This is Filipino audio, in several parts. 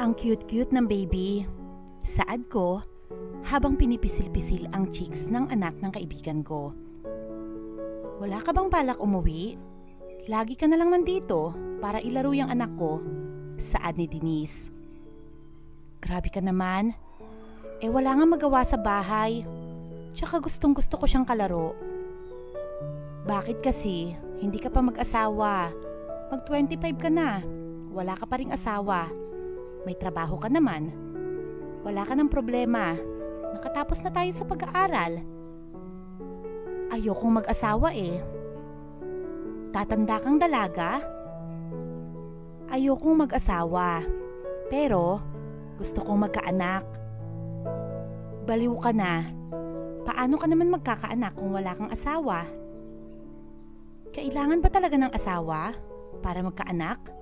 Ang cute-cute ng baby. Saad ko habang pinipisil-pisil ang cheeks ng anak ng kaibigan ko. Wala ka bang balak umuwi? Lagi ka na lang nandito para ilaro yung anak ko. Saad ni Denise. Grabe ka naman. Wala nga magawa sa bahay. Tsaka gustong-gusto ko siyang kalaro. Bakit kasi hindi ka pa mag-asawa? Mag-25 ka na. Wala ka pa ring asawa. May trabaho ka naman. Wala ka ng problema. Nakatapos na tayo sa pag-aaral. Ayokong mag-asawa Tatanda kang dalaga? Ayokong mag-asawa. Pero gusto kong magkaanak. Baliw ka na. Paano ka naman magkakaanak kung wala kang asawa? Kailangan ba talaga ng asawa para magkaanak?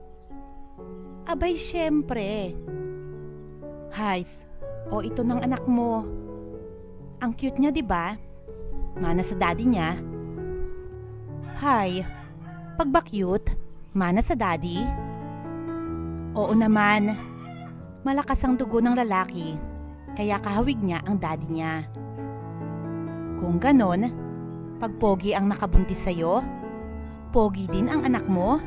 Abay, syempre. Hays, ito ng anak mo. Ang cute niya, 'di ba? Mana sa daddy niya. Hay, pag ba cute, mana sa daddy? Oo naman. Malakas ang dugo ng lalaki, kaya kahawig niya ang daddy niya. Kung ganon, pag pogi ang nakabuntis sa'yo, pogi din ang anak mo?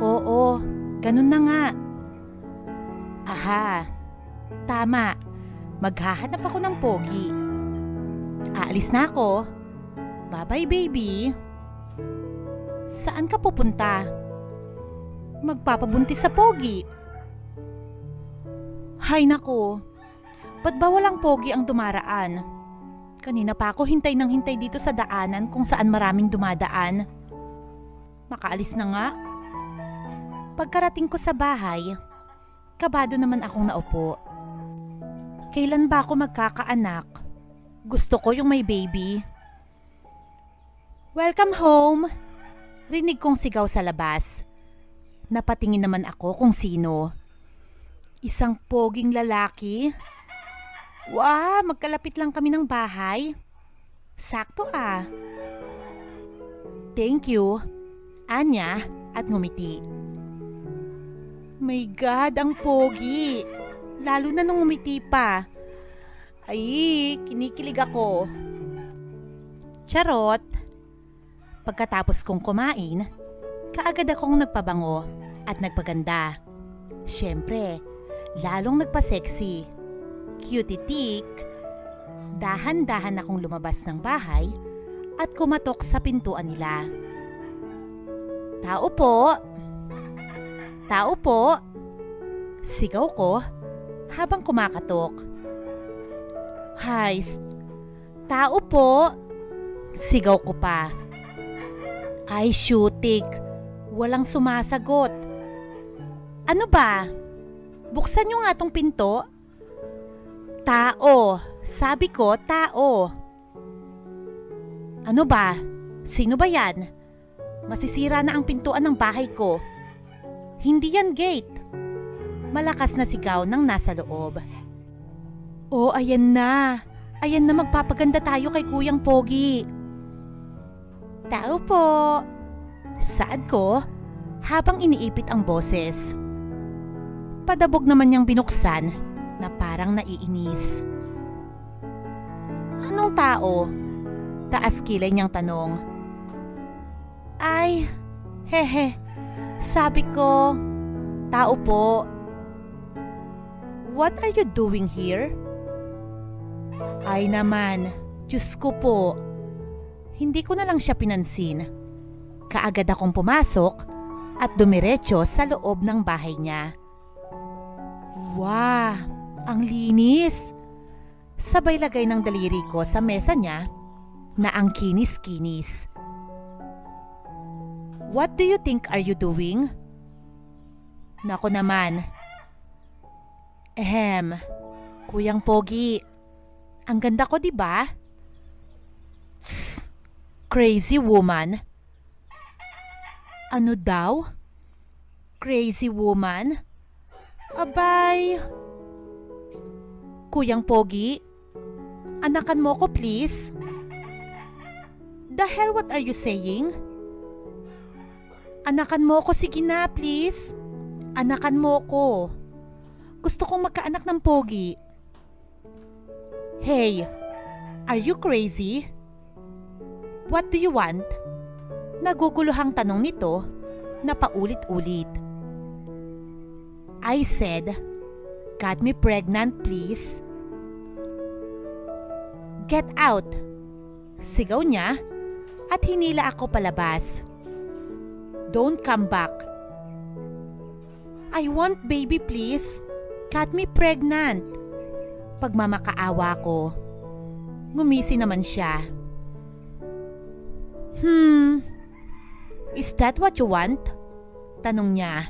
Oo, ganun na nga. Aha, tama. Maghahanap ako ng pogi. Aalis na ako. Bye-bye, baby. Saan ka pupunta? Magpapabuntis sa pogi. Hay nako, ba't ba walang pogi ang dumaraan? Kanina pa ako hintay ng hintay dito sa daanan kung saan maraming dumadaan. Makaalis na nga. Pagkarating ko sa bahay, kabado naman akong naupo. Kailan ba ako magkakaanak? Gusto ko yung may baby. Welcome home! Rinig kong sigaw sa labas. Napatingin naman ako kung sino. Isang poging lalaki. Wow, magkalapit lang kami ng bahay. Sakto Thank you, anya at ngumiti. My God, ang pogi. Lalo na nung ngumiti pa. Ay, kinikilig ako. Charot. Pagkatapos kong kumain, kaagad akong nagpabango at nagpaganda. Siyempre, lalong nagpa-sexy. Cutie tik, dahan-dahan akong lumabas ng bahay at kumatok sa pintuan nila. Tao po! Tao po! Sigaw ko habang kumakatok. Hays! Tao po! Sigaw ko pa. Ay, shootik! Walang sumasagot. Ano ba? Buksan nyo nga tong pinto. Tao! Sabi ko, tao! Ano ba? Sino ba yan? Masisira na ang pintuan ng bahay ko. Hindi yan gate. Malakas na sigaw ng nasa loob. Ayan na. Ayan na, magpapaganda tayo kay Kuyang Pogi. Tao po! Saad ko habang iniipit ang boses. Padabog naman niyang binuksan na parang naiinis. Anong tao? Taas kilay niyang tanong. Ay, hehe, sabi ko, tao po. What are you doing here? Ay naman, Diyos ko po. Hindi ko na lang siya pinansin. Kaagad akong pumasok at dumiretso sa loob ng bahay niya. Wow, ang linis! Sabay lagay ng daliri ko sa mesa niya na ang kinis-kinis. What do you think are you doing? Nako naman. Kuyang Pogi, ang ganda ko, 'di ba? Crazy woman. Ano daw? Crazy woman? Abay. Kuyang Pogi, anakan mo ko please. The hell, what are you saying? Anakan mo ko, sige na please. Anakan mo ko. Gusto kong magkaanak ng pogi. Hey, are you crazy? What do you want? Naguguluhang tanong nito na paulit-ulit. I said, "Get me pregnant, please." Get out! Sigaw niya at hinila ako palabas. Don't come back. I want baby, please. Get me pregnant. Pagmamakaawa ko. Ngumisi naman siya. Is that what you want? Tanong niya.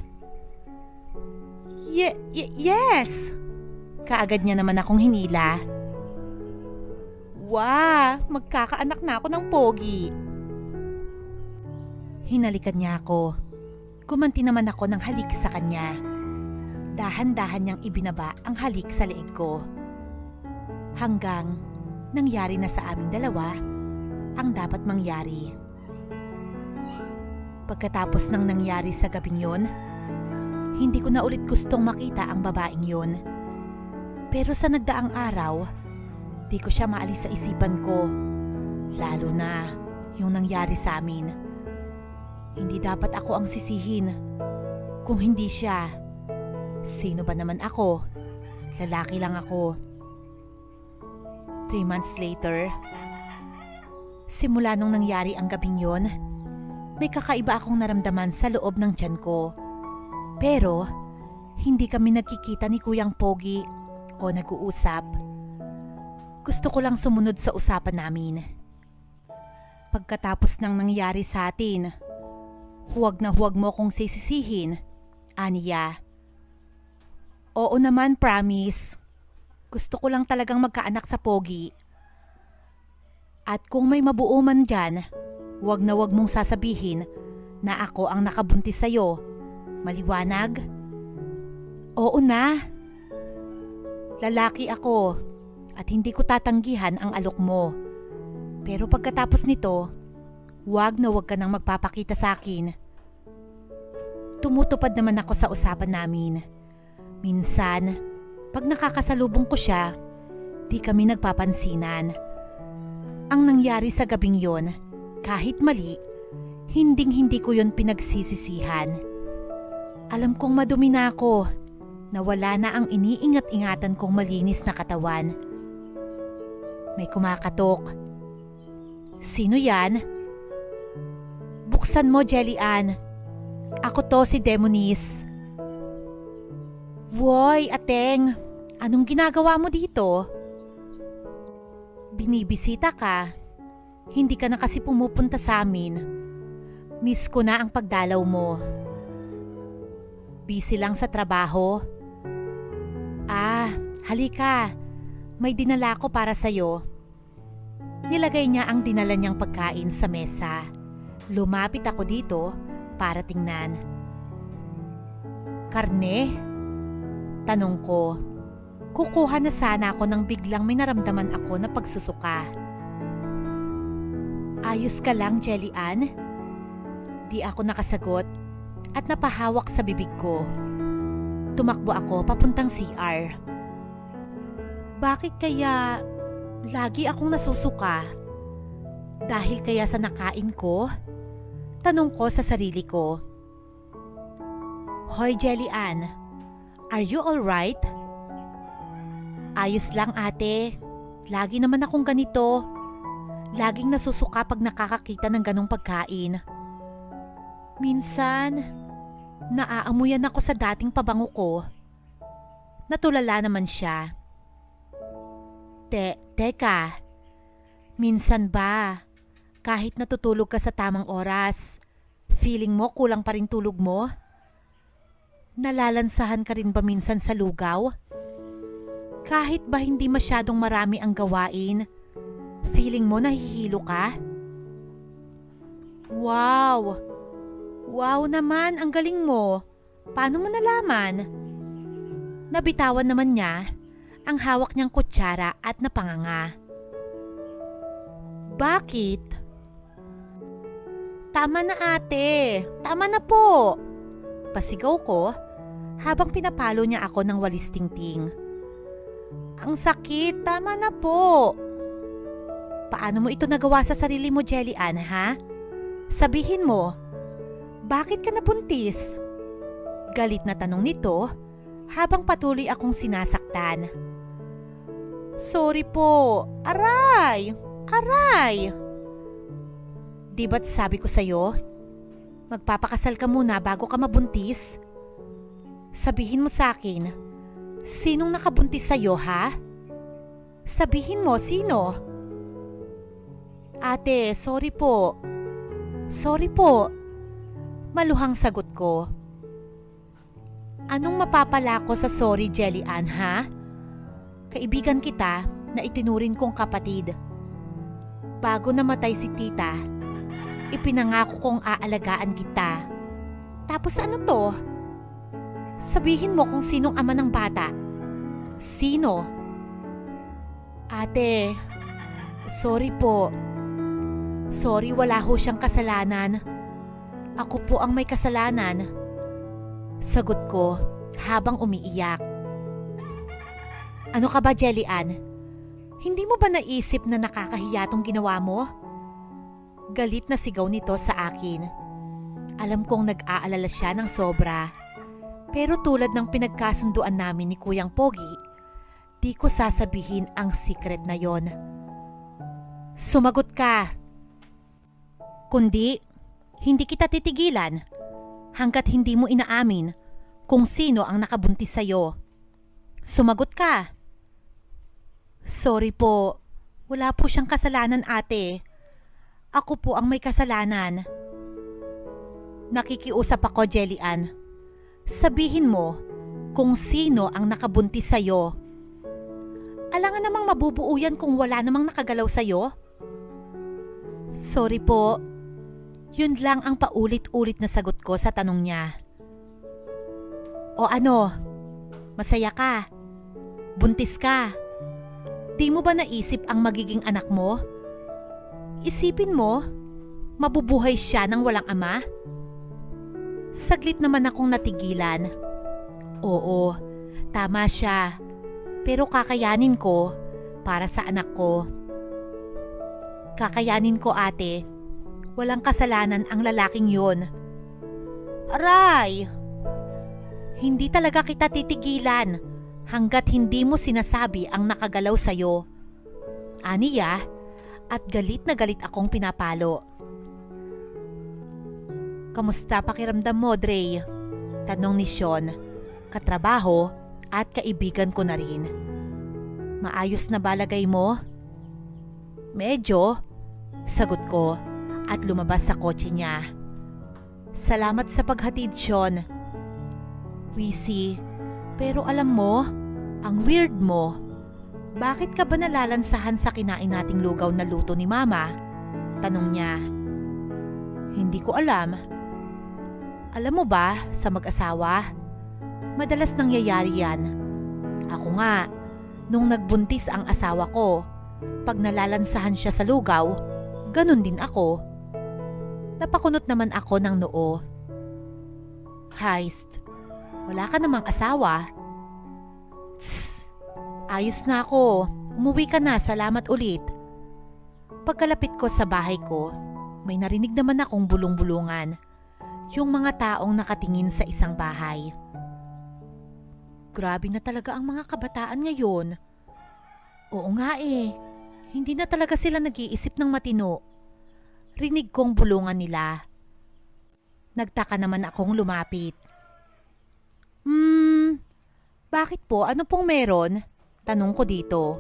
Yes! Kaagad niya naman akong hinila. Wow! Magkakaanak na ako ng pogi. Hinalikan niya ako. Gumanti naman ako ng halik sa kanya. Dahan-dahan niyang ibinaba ang halik sa leeg ko. Hanggang nangyari na sa aming dalawa ang dapat mangyari. Pagkatapos ng nangyari sa gabing yon, hindi ko na ulit gustong makita ang babaeng yon. Pero sa nagdaang araw, di ko siya maalis sa isipan ko. Lalo na yung nangyari sa amin. Hindi dapat ako ang sisihin. Kung hindi siya, sino ba naman ako? Lalaki lang ako. 3 months later, simula nung nangyari ang gabing yon, may kakaiba akong naramdaman sa loob ng tiyan ko. Pero, hindi kami nagkikita ni Kuyang Pogi o nag-uusap. Gusto ko lang sumunod sa usapan namin. Pagkatapos ng nangyari sa atin, huwag na huwag mo kong sisisihin, aniya. Oo naman, promise. Gusto ko lang talagang magkaanak sa Pogi. At kung may mabuo man dyan, huwag na huwag mong sasabihin na ako ang nakabuntis sa'yo. Maliwanag? Oo na. Lalaki ako at hindi ko tatanggihan ang alok mo. Pero pagkatapos nito, huwag na huwag ka nang magpapakita sa akin. Tumutupad naman ako sa usapan namin. Minsan, pag nakakasalubong ko siya, di kami nagpapansinan. Ang nangyari sa gabing yon, kahit mali, hinding-hindi ko yon pinagsisisihan. Alam kong madumi na ako, na wala na ang iniingat-ingatan kong malinis na katawan. May kumakatok. Sino yan? Buksan mo, Jelly Ann. Ako to, si Demonis. Woy, Ateng, anong ginagawa mo dito? Binibisita ka. Hindi ka na kasi pumupunta sa amin. Miss ko na ang pagdalaw mo. Busy lang sa trabaho. Halika. May dinala ko para sa'yo. Nilagay niya ang dinala niyang pagkain sa mesa. Lumapit ako dito para tingnan. Karne? Tanong ko. Kukuha na sana ako nang biglang may naramdaman ako na pagsusuka. Ayos ka lang, Jelly Ann? Di ako nakasagot at napahawak sa bibig ko. Tumakbo ako papuntang CR. Bakit kaya lagi akong nasusuka? Dahil kaya sa nakain ko? Tanong ko sa sarili ko. Hoy, Jelly Ann, are you alright? Ayos lang, ate. Lagi naman akong ganito. Laging nasusuka pag nakakakita ng ganong pagkain. Minsan, naaamuyan ako sa dating pabango ko. Natulala naman siya. Teka, minsan ba, kahit natutulog ka sa tamang oras, feeling mo kulang pa rin tulog mo? Nalalansahan ka rin ba minsan sa lugaw? Kahit ba hindi masyadong marami ang gawain, feeling mo nahihilo ka? Wow! Wow naman, ang galing mo. Paano mo nalaman? Nabitawan naman niya ang hawak niyang kutsara at napanganga. Bakit? Tama na, ate. Tama na po. Pasigaw ko habang pinapalo niya ako ng walis tingting. Ang sakit, tama na po. Paano mo ito nagawa sa sarili mo, Jelly Ann, ha? Sabihin mo, bakit ka nabuntis? Galit na tanong nito habang patuloy akong sinasaktan. Sorry po, aray! Aray! Di ba't sabi ko sa'yo, magpapakasal ka muna bago ka mabuntis? Sabihin mo sa akin, sinong nakabuntis sa'yo, ha? Sabihin mo, sino? Ate, sorry po. Sorry po. Maluhang sagot ko. Anong mapapala ko sa sorry, Jelly Ann, ha? Kaibigan kita na itinuring kong kapatid. Bago namatay si tita, ipinangako kong aalagaan kita. Tapos ano to? Sabihin mo kung sinong ama ng bata. Sino? Ate, sorry po. Sorry, wala ho siyang kasalanan. Ako po ang may kasalanan. Sagot ko habang umiiyak. Ano ka ba, Jelly Ann? Hindi mo ba naisip na nakakahiya tong ginawa mo? Galit na sigaw nito sa akin. Alam kong nag-aalala siya ng sobra. Pero tulad ng pinagkasunduan namin ni Kuyang Pogi, di ko sasabihin ang secret na yon. Sumagot ka. Kundi, hindi kita titigilan hanggat hindi mo inaamin kung sino ang nakabuntis sa'yo. Sumagot ka. Sorry po, wala po siyang kasalanan, ate. Ako po ang may kasalanan. Nakikiusap ako, Jelly Ann. Sabihin mo kung sino ang nakabuntis sa'yo. Alangan namang mabubuo yan kung wala namang nakagalaw sa'yo. Sorry po. Yun lang ang paulit-ulit na sagot ko sa tanong niya. O ano? Masaya ka? Buntis ka? Di mo ba naisip ang magiging anak mo? Isipin mo, mabubuhay siya ng walang ama? Saglit naman akong natigilan. Oo, tama siya. Pero kakayanin ko para sa anak ko. Kakayanin ko, ate. Walang kasalanan ang lalaking yun. Aray! Hindi talaga kita titigilan hanggat hindi mo sinasabi ang nakagalaw sa'yo. Aniya, at galit na galit akong pinapalo. Kamusta pakiramdam mo, Dre? Tanong ni Sean, katrabaho at kaibigan ko na rin. Maayos na balagay mo? Medyo, sagot ko at lumabas sa kotse niya. Salamat sa paghatid, Sean. Wisi, pero alam mo, ang weird mo. Bakit ka ba nalalansahan sa kinain nating lugaw na luto ni Mama? Tanong niya. Hindi ko alam. Alam mo ba, sa mag-asawa, madalas nangyayari yan. Ako nga, nung nagbuntis ang asawa ko, pag nalalansahan siya sa lugaw, ganun din ako. Napakunot naman ako ng noo. Heist, wala ka namang asawa. Tss, ayos na ako. Umuwi ka na, salamat ulit. Pagkalapit ko sa bahay ko, may narinig naman akong bulong-bulungan. Yung mga taong nakatingin sa isang bahay. Grabe na talaga ang mga kabataan ngayon. Oo nga eh, hindi na talaga sila nag-iisip ng matino. Rinig kong bulungan nila. Nagtaka naman akong lumapit. Bakit po? Ano pong meron? Tanong ko dito.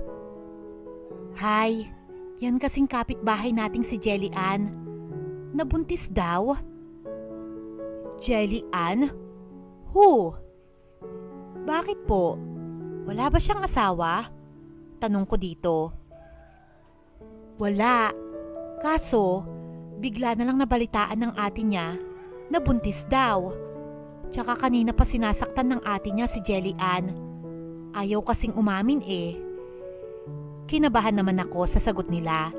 Hay, yan kasing kapitbahay nating si Jelly Ann. Nabuntis daw? Jelly Ann? Who? Bakit po? Wala ba siyang asawa? Tanong ko dito. Wala. Kaso, bigla na lang nabalitaan ng ate niya na buntis daw. Tsaka kanina pa sinasaktan ng ate niya si Jelly Ann. Ayaw kasing umamin eh. Kinabahan naman ako sa sagot nila,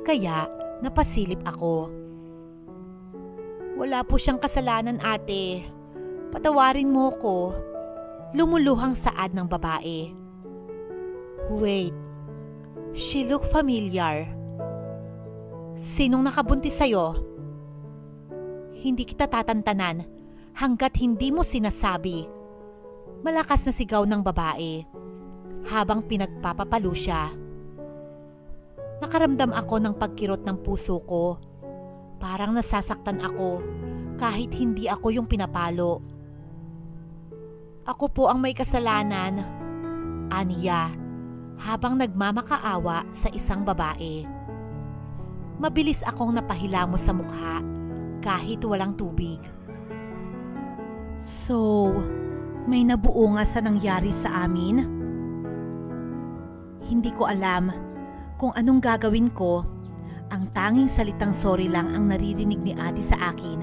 kaya napasilip ako. Wala po siyang kasalanan, ate. Patawarin mo ko. Lumuluhang saad ng babae. Wait, she look familiar. Sinong nakabuntis sa'yo? Hindi kita tatantanan hanggat hindi mo sinasabi. Malakas na sigaw ng babae habang pinagpapapalo siya. Nakaramdam ako ng pagkirot ng puso ko. Parang nasasaktan ako kahit hindi ako yung pinapalo. Ako po ang may kasalanan, aniya, habang nagmamakaawa sa isang babae. Mabilis akong napahilamos sa mukha kahit walang tubig. So, may nabuo nga sa nangyari sa amin? Hindi ko alam kung anong gagawin ko. Ang tanging salitang sorry lang ang naririnig ni ate sa akin.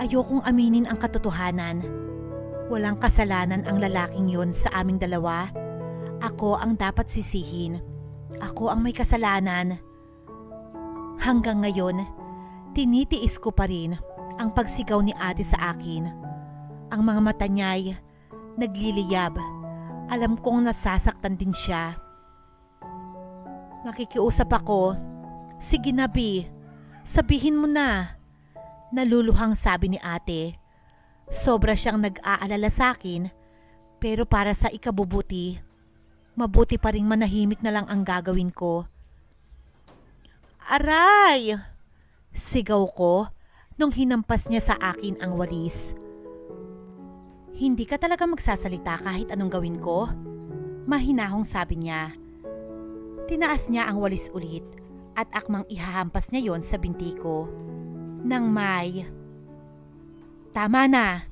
Ayokong aminin ang katotohanan. Walang kasalanan ang lalaking yon sa aming dalawa. Ako ang dapat sisihin. Ako ang may kasalanan. Hanggang ngayon, tinitiis ko pa rin ang pagsigaw ni ate sa akin. Ang mga mata niya'y nagliliyab. Alam kong nasasaktan din siya. Nakikiusap ako. Sige na, Bi. Sabihin mo na. Naluluhang sabi ni ate. Sobra siyang nag-aalala sa akin, pero para sa ikabubuti, mabuti pa ring manahimik na lang ang gagawin ko. Aray! Sigaw ko nung hinampas niya sa akin ang walis. Hindi ka talaga magsasalita kahit anong gawin ko? Mahinahong sabi niya. Tinaas niya ang walis ulit at akmang ihahampas niya yon sa binti ko. Nang may... Tama na.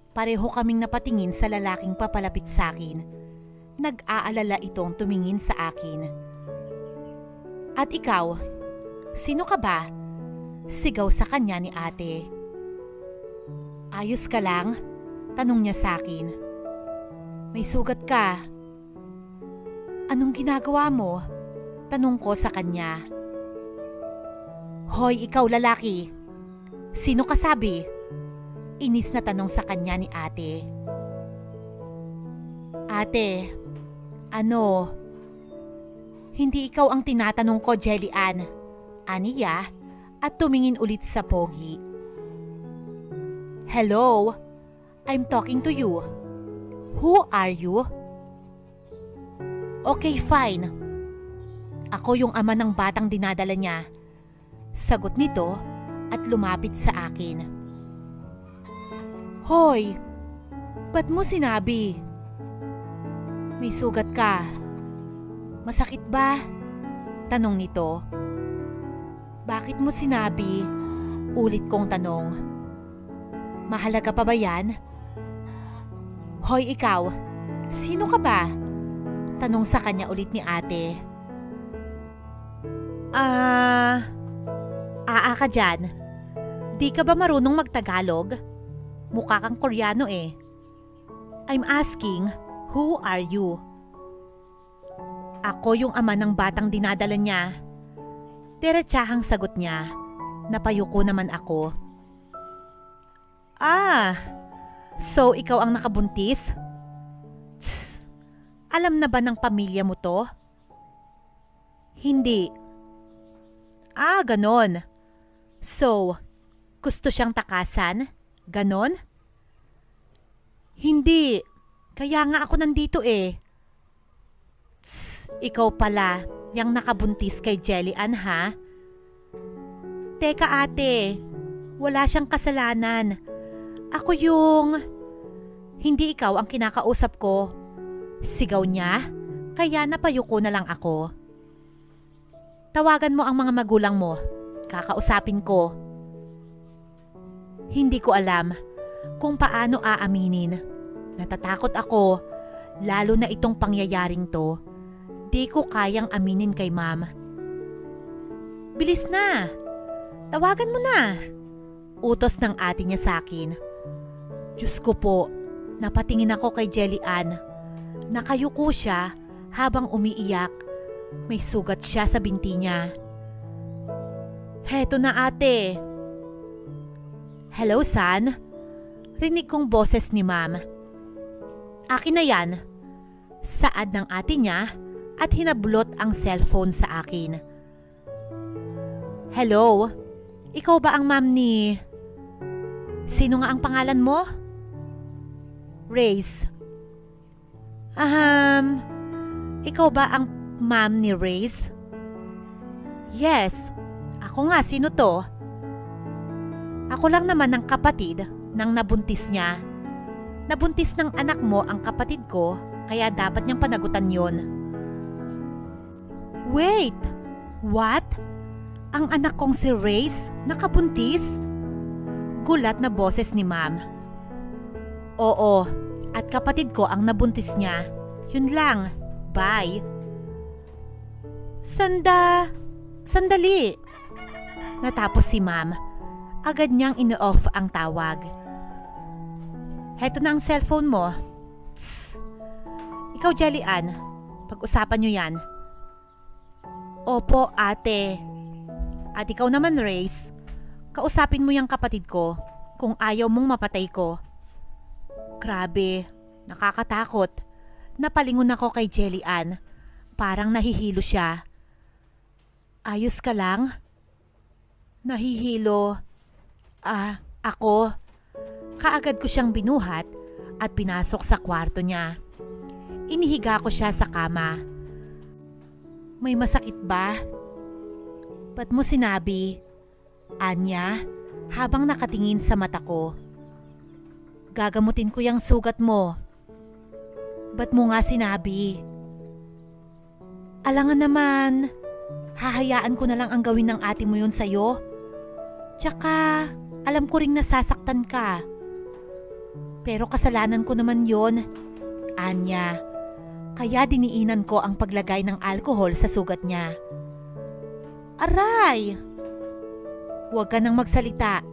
Pareho kaming napatingin sa lalaking papalapit sa akin. Nag-aalala itong tumingin sa akin. At ikaw, sino ka ba? Sigaw sa kanya ni ate. Ayos ka lang? Tanong niya sa akin. May sugat ka. Anong ginagawa mo? Tanong ko sa kanya. Hoy, ikaw lalaki. Sino ka sabi? Inis na tanong sa kanya ni ate. Ate, ano? Hindi ikaw ang tinatanong ko, Jelly Ann. Aniya at tumingin ulit sa pogi. Hello? I'm talking to you. Who are you? Okay, fine. Ako yung ama ng batang dinadala niya. Sagot nito at lumapit sa akin. Hoy, ba't mo sinabi? May sugat ka. Masakit ba? Tanong nito. Bakit mo sinabi? Ulit kong tanong. Mahalaga pa ba yan? Hoy ikaw, sino ka ba? Tanong sa kanya ulit ni ate. Ka dyan. Di ka ba marunong magtagalog? Mukha kang Koreano eh. I'm asking, who are you? Ako yung ama ng batang dinadala niya. Diretsahang sagot niya. Napayuko naman ako. So ikaw ang nakabuntis? Tss, alam na ba ng pamilya mo to? Hindi. Ganon. So, gusto siyang takasan? Ganon? Hindi. Kaya nga ako nandito eh. Tss, ikaw pala, yang nakabuntis kay Jelly Ann ha? Teka ate, wala siyang kasalanan. Ako yung... Hindi ikaw ang kinakausap ko. Sigaw niya, kaya napayuko na lang ako. Tawagan mo ang mga magulang mo. Kakausapin ko. Hindi ko alam kung paano aaminin. Natatakot ako, lalo na itong pangyayaring to. Di ko kayang aminin kay ma'am. Bilis na! Tawagan mo na! Utos ng ate niya sa akin. Diyos ko po, napatingin ako kay Jelly Ann. Nakayuko siya habang umiiyak. May sugat siya sa binti niya. Heto na ate. Hello, son? Rinig kong boses ni ma'am. Akin na yan. Saad ng ate niya at hinablot ang cellphone sa akin. Hello? Ikaw ba ang ma'am ni... Sino nga ang pangalan mo? Race. Ikaw ba ang ma'am ni Race? Yes. Ako nga, sino to? Ako lang naman ang kapatid ng nabuntis niya. Nabuntis ng anak mo ang kapatid ko, kaya dapat niyang panagutan yon. Wait! What? Ang anak kong si Race nakabuntis? Gulat na boses ni ma'am. Oo, at kapatid ko ang nabuntis niya. Yun lang. Bye. Sandali. Natapos si ma'am. Agad niyang in-off ang tawag. Heto na ang cellphone mo. Psst. Ikaw, Jelly Ann. Pag-usapan niyo yan. Opo, ate. At ikaw naman, Race. Kausapin mo yung kapatid ko kung ayaw mong mapatay ko. Grabe, nakakatakot. Napalingon ako kay Jelly Ann. Parang nahihilo siya. Ayos ka lang? Nahihilo. Ako. Kaagad ko siyang binuhat at pinasok sa kwarto niya. Inihiga ko siya sa kama. May masakit ba? Ba't mo sinabi? Anya, habang nakatingin sa mata ko. Gagamutin ko yung sugat mo. Ba't mo nga sinabi? Alangan naman, hahayaan ko na lang ang gawin ng ate mo yun sa'yo. Tsaka, alam ko ring nasasaktan ka. Pero kasalanan ko naman yun, Anya. Kaya diniinan ko ang paglagay ng alkohol sa sugat niya. Aray! Huwag ka nang magsalita.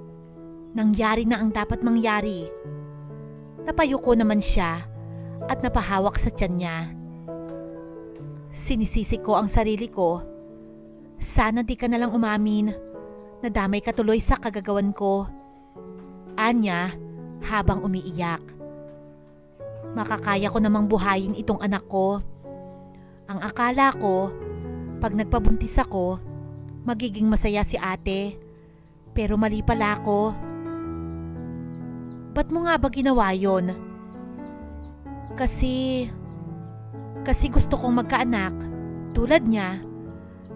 Nangyari na ang dapat mangyari. Napayuko naman siya at napahawak sa tiyan niya. Sinisisi ko ang sarili ko. Sana di ka nalang umamin. Nadamay ka tuloy sa kagagawan ko. Anya, habang umiiyak. Makakaya ko namang buhayin itong anak ko. Ang akala ko, pag nagpabuntis ako, magiging masaya si ate. Pero mali pala ako. Ba't mo nga ba ginawa yon? Kasi gusto kong magkaanak. Tulad niya.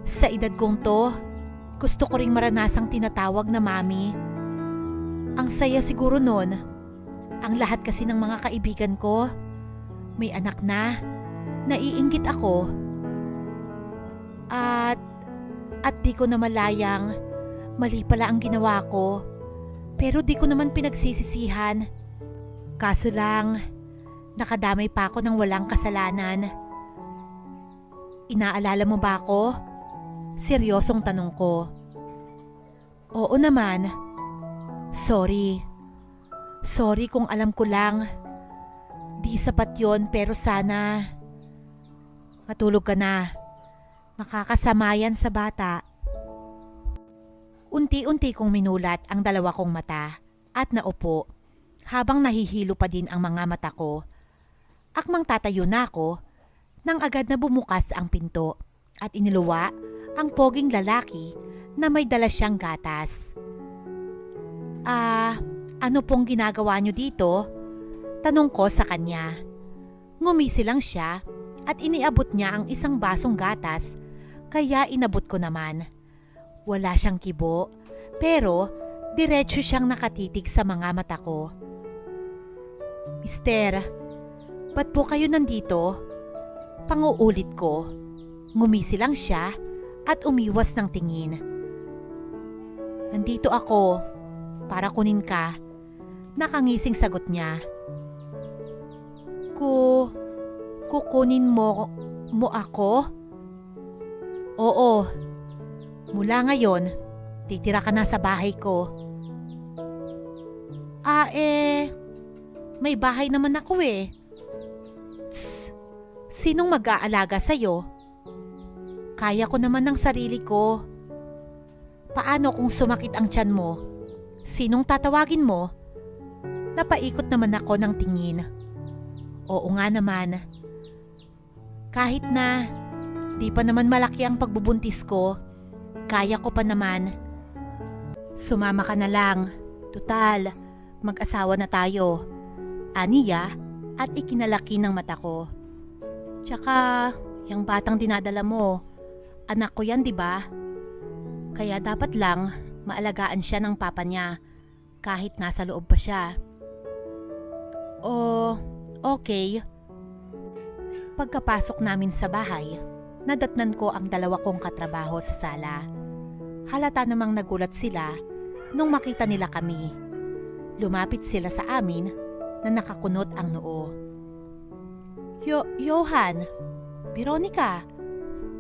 Sa edad kong to, gusto ko ring maranasang tinatawag na mami. Ang saya siguro nun. Ang lahat kasi ng mga kaibigan ko, may anak na. Naiinggit ako. At di ko na malayang mali pala ang ginawa ko. Pero di ko naman pinagsisisihan. Kaso lang, nakadamay pa ako ng walang kasalanan. Inaalala mo ba ako? Seryosong tanong ko. Oo naman. Sorry. Sorry kung alam ko lang. Di sapat yon, pero sana matulog ka na. Makakasama yan sa bata. Unti-unti kong minulat ang dalawa kong mata at naupo habang nahihilo pa din ang mga mata ko. Akmang tatayo na ako nang agad na bumukas ang pinto at iniluwa ang poging lalaki na may dala siyang gatas. Ano pong ginagawa niyo dito? Tanong ko sa kanya. Ngumisi lang siya at iniabot niya ang isang basong gatas kaya inabot ko naman. Wala siyang kibo pero diretso siyang nakatitig sa mga mata ko. Mister, ba't po kayo nandito? Panguulit ko. Ngumisi lang siya at umiwas ng tingin. Nandito ako para kunin ka. Nakangising sagot niya. Kukunin mo ako? Oo. Mula ngayon, titira ka na sa bahay ko. May bahay naman ako eh. Tss, sinong mag-aalaga sa'yo? Kaya ko naman ng sarili ko. Paano kung sumakit ang tiyan mo? Sinong tatawagin mo? Napaikot naman ako ng tingin. Oo nga naman. Kahit na di pa naman malaki ang pagbubuntis ko, kaya ko pa naman. Sumama ka na lang. Tutal, mag-asawa na tayo. Aniya at ikinalaki ng mata ko. Tsaka, yung batang dinadala mo, anak ko yan, di ba? Kaya dapat lang maalagaan siya ng papa niya kahit nasa loob pa siya. Oh, okay. Pagkapasok namin sa bahay, nadatnan ko ang dalawa kong katrabaho sa sala. Halata namang nagulat sila nung makita nila kami. Lumapit sila sa amin na nakakunot ang noo. Johan, Veronica,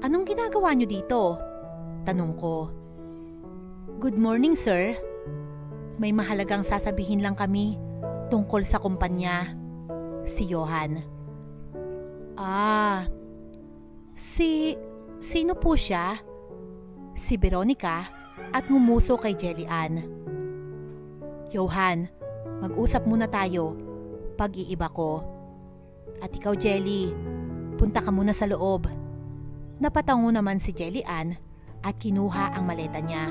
anong ginagawa niyo dito? Tanong ko. Good morning, sir. May mahalagang sasabihin lang kami tungkol sa kumpanya. Si Johan. Sino po siya? Si Veronica at ngumuso kay Jelly Ann. Johan, mag-usap muna tayo. Pag-iiba ko. At ikaw, Jelly, punta ka muna sa loob. Napatango naman si Jelly Ann at kinuha ang maleta niya.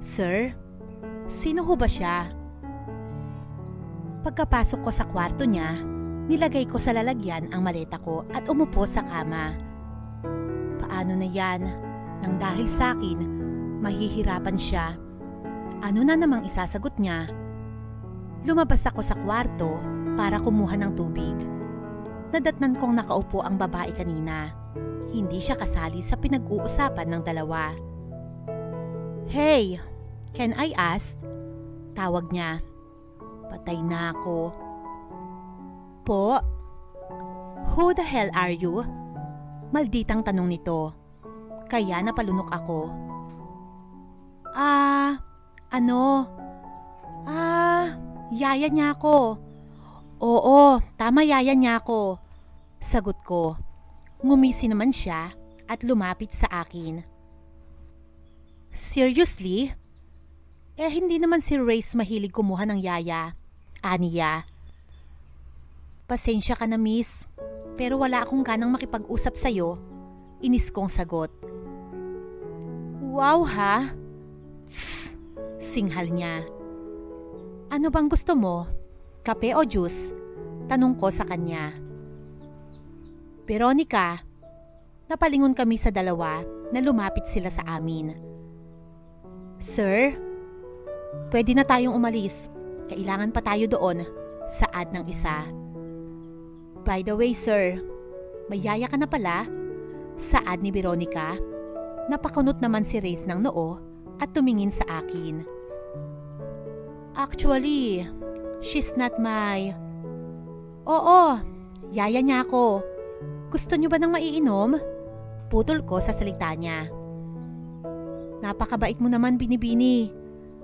Sir, sino ho ba siya? Pagkapasok ko sa kwarto niya, nilagay ko sa lalagyan ang maleta ko at umupo sa kama. Paano na yan? Nang dahil sa akin, mahihirapan siya. Ano na namang isasagot niya? Lumabas ako sa kwarto para kumuha ng tubig. Nadatnan kong nakaupo ang babae kanina. Hindi siya kasali sa pinag-uusapan ng dalawa. Hey, can I ask? Tawag niya. Patay na ako. Po? Who the hell are you? Malditang tanong nito. Kaya napalunok ako. Yaya niya ako. Oo, tama, yaya niya ako. Sagot ko. Ngumisi naman siya at lumapit sa akin. Seriously? Hindi naman si Race mahilig kumuha ng yaya. Aniya. Pasensya ka na, miss. Pero wala akong ganang makipag-usap sa'yo. Inis kong sagot. Wow ha? Tss, singhal niya. Ano bang gusto mo? Kape o juice? Tanong ko sa kanya. Veronica, napalingon kami sa dalawa na lumapit sila sa amin. Sir, pwede na tayong umalis. Kailangan pa tayo doon, saad ng isa. By the way, sir, may yaya ka na pala? Saad ni Veronica. Napakunot naman si Reyes ng noo at tumingin sa akin. Actually, she's not my... Oo, yaya niya ako. Gusto niyo ba ng maiinom? Putol ko sa salita niya. Napakabait mo naman, Binibini.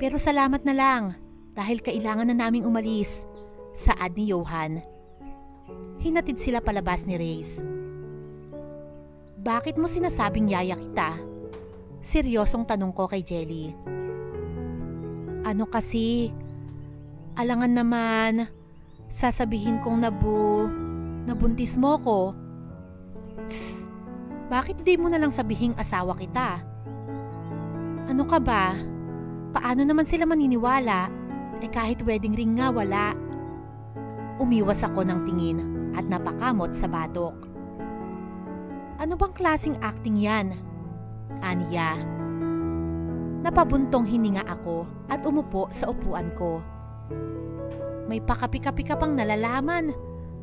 Pero salamat na lang dahil kailangan na naming umalis, saad ni Johan. Hinatid sila palabas ni Reyes. Bakit mo sinasabing yaya kita? Seryosong tanong ko kay Jelly. Ano kasi, alangan naman, sasabihin kong nabuntis mo ko. Tss, bakit di mo na lang sabihing asawa kita? Ano ka ba? Paano naman sila maniniwala? Kahit wedding ring nga wala. Umiwas ako ng tingin at napakamot sa batok. Ano bang klaseng acting yan? Aniya. Napabuntong hininga ako at umupo sa upuan ko. May pakapi-kapi ka pang nalalaman.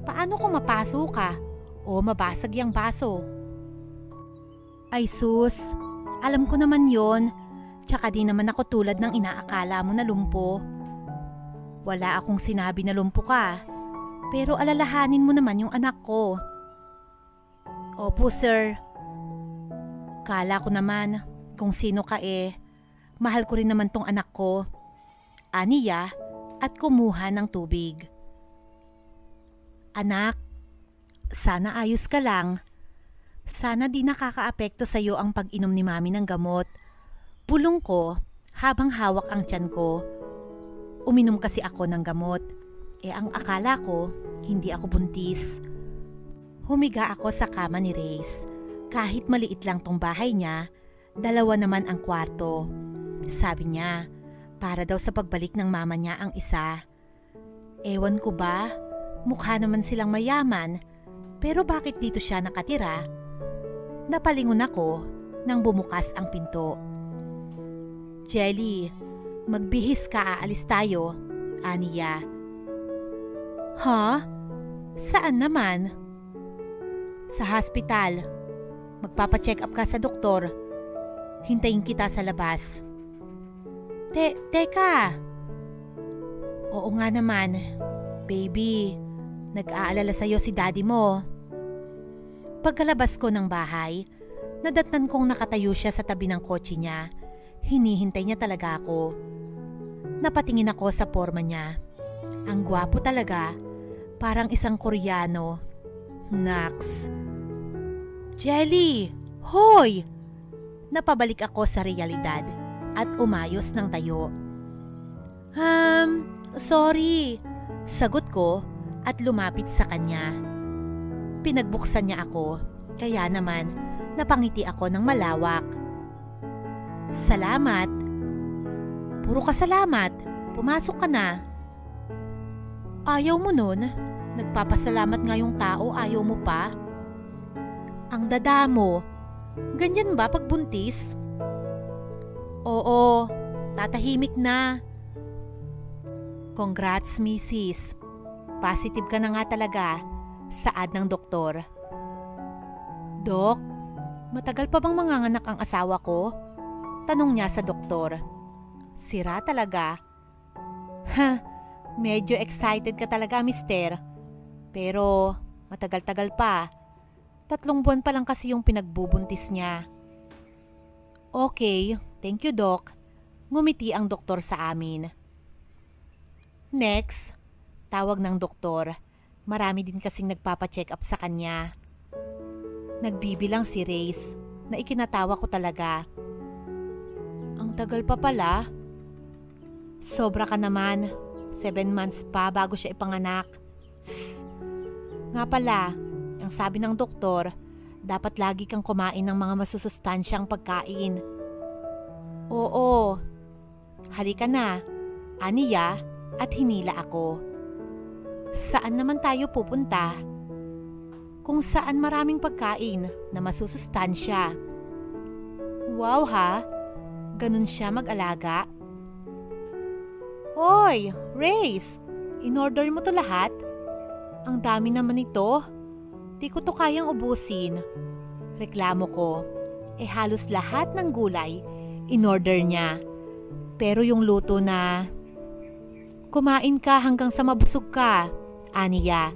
Paano kung mapaso ka o mabasag yung baso? Ay sus, alam ko naman yon. Tsaka di naman ako tulad ng inaakala mo na lumpo. Wala akong sinabi na lumpo ka. Pero alalahanin mo naman yung anak ko. Opo, sir. Kala ko naman kung sino ka mahal ko rin naman tong anak ko. Aniya at kumuha ng tubig. Anak, sana ayos ka lang. Sana di nakakaapekto sa'yo ang pag-inom ni mami ng gamot. Pulong ko habang hawak ang tiyan ko. Uminom kasi ako ng gamot. Ang akala ko, hindi ako buntis. Humiga ako sa kama ni Reyes. Kahit maliit lang tong bahay niya, 2 naman ang kwarto. Sabi niya, para daw sa pagbalik ng mama niya ang isa. Ewan ko ba, mukha naman silang mayaman, pero bakit dito siya nakatira? Napalingon ako nang bumukas ang pinto. Jelly, magbihis ka, aalis tayo, aniya. Ha? Saan naman? Sa hospital. Magpapacheck up ka sa doktor. Hintayin kita sa labas. Teka. Oo nga naman. Baby, nag-aalala sa'yo si daddy mo. Pagkalabas ko ng bahay, nadatnan kong nakatayo siya sa tabi ng kotse niya. Hinihintay niya talaga ako. Napatingin ako sa porma niya. Ang gwapo talaga, parang isang Koreano. Naks. Jelly! Hoy! Napabalik ako sa realidad at umayos ng tayo. Sorry. Sagot ko at lumapit sa kanya. Pinagbuksan niya ako, kaya naman napangiti ako ng malawak. Salamat. Puro ka salamat. Pumasok ka na. Ayaw mo nun? Nagpapasalamat nga yung tao, ayaw mo pa? Ang dada mo. Ganyan ba pag buntis? Oo, tatahimik na. Congrats, Mrs. Positive ka na nga talaga, saad ng doktor. Dok, matagal pa bang manganganak ang asawa ko? Tanong niya sa doktor. Sira talaga. Medyo excited ka talaga, mister. Pero matagal-tagal pa. 3 buwan pa lang kasi yung pinagbubuntis niya. Okay, thank you, Doc. Ngumiti ang doktor sa amin. Next, tawag ng doktor. Marami din kasing nagpapacheck up sa kanya. Nagbibilang si Reyes na ikinatawa ko talaga. Ang tagal pa pala. Sobra ka naman. 7 months pa bago siya ipanganak. Nga pala, ang sabi ng doktor, dapat lagi kang kumain ng mga masusustansyang pagkain. Oo. Halika na, aniya at hinila ako. Saan naman tayo pupunta? Kung saan maraming pagkain na masusustansya. Wow ha, ganun siya mag-alaga. Hoy, Reyes, in-order mo to lahat? Ang dami naman ito. Di ko to kayang ubusin. Reklamo ko. Halos lahat ng gulay, in-order niya. Pero yung luto na, kumain ka hanggang sa mabusog ka, aniya.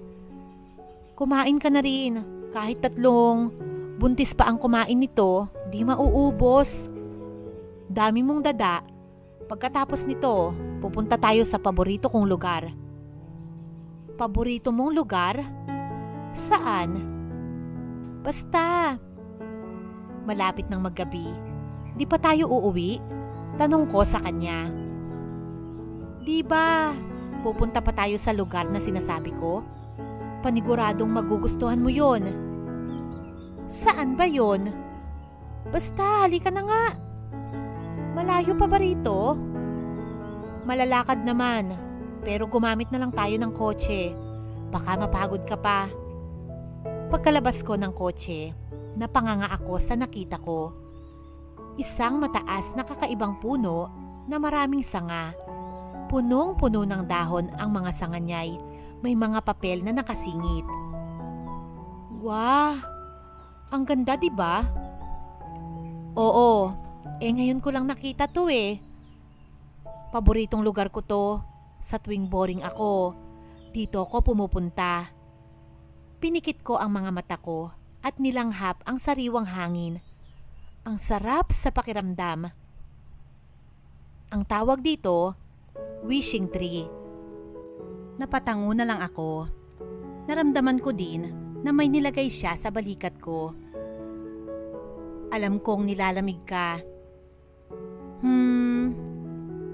Kumain ka na rin. Kahit 3 buntis pa ang kumain nito, di mauubos. Dami mong dada. Pagkatapos nito, pupunta tayo sa paborito kong lugar. Paborito mong lugar? Saan? Basta. Malapit ng maggabi. Di pa tayo uuwi? Tanong ko sa kanya. Di ba, pupunta pa tayo sa lugar na sinasabi ko? Paniguradong magugustuhan mo yon. Saan ba yon? Basta, halika na nga. Malayo pa ba rito? Malalakad naman, pero gumamit na lang tayo ng kotse. Baka mapagod ka pa. Pagkalabas ko ng kotse, napanganga ako sa nakita ko. Isang mataas na kakaibang puno na maraming sanga. Punong-puno ng dahon ang mga sanga niya'y may mga papel na nakasingit. Wow! Ang ganda, di ba? Oo, ngayon ko lang nakita to eh. Paboritong lugar ko to. Sa tuwing boring ako, dito ako pumupunta. Pinikit ko ang mga mata ko at nilanghap ang sariwang hangin. Ang sarap sa pakiramdam. Ang tawag dito, wishing tree. Napatango na lang ako. Naramdaman ko din na may nilagay siya sa balikat ko. Alam kong nilalamig ka.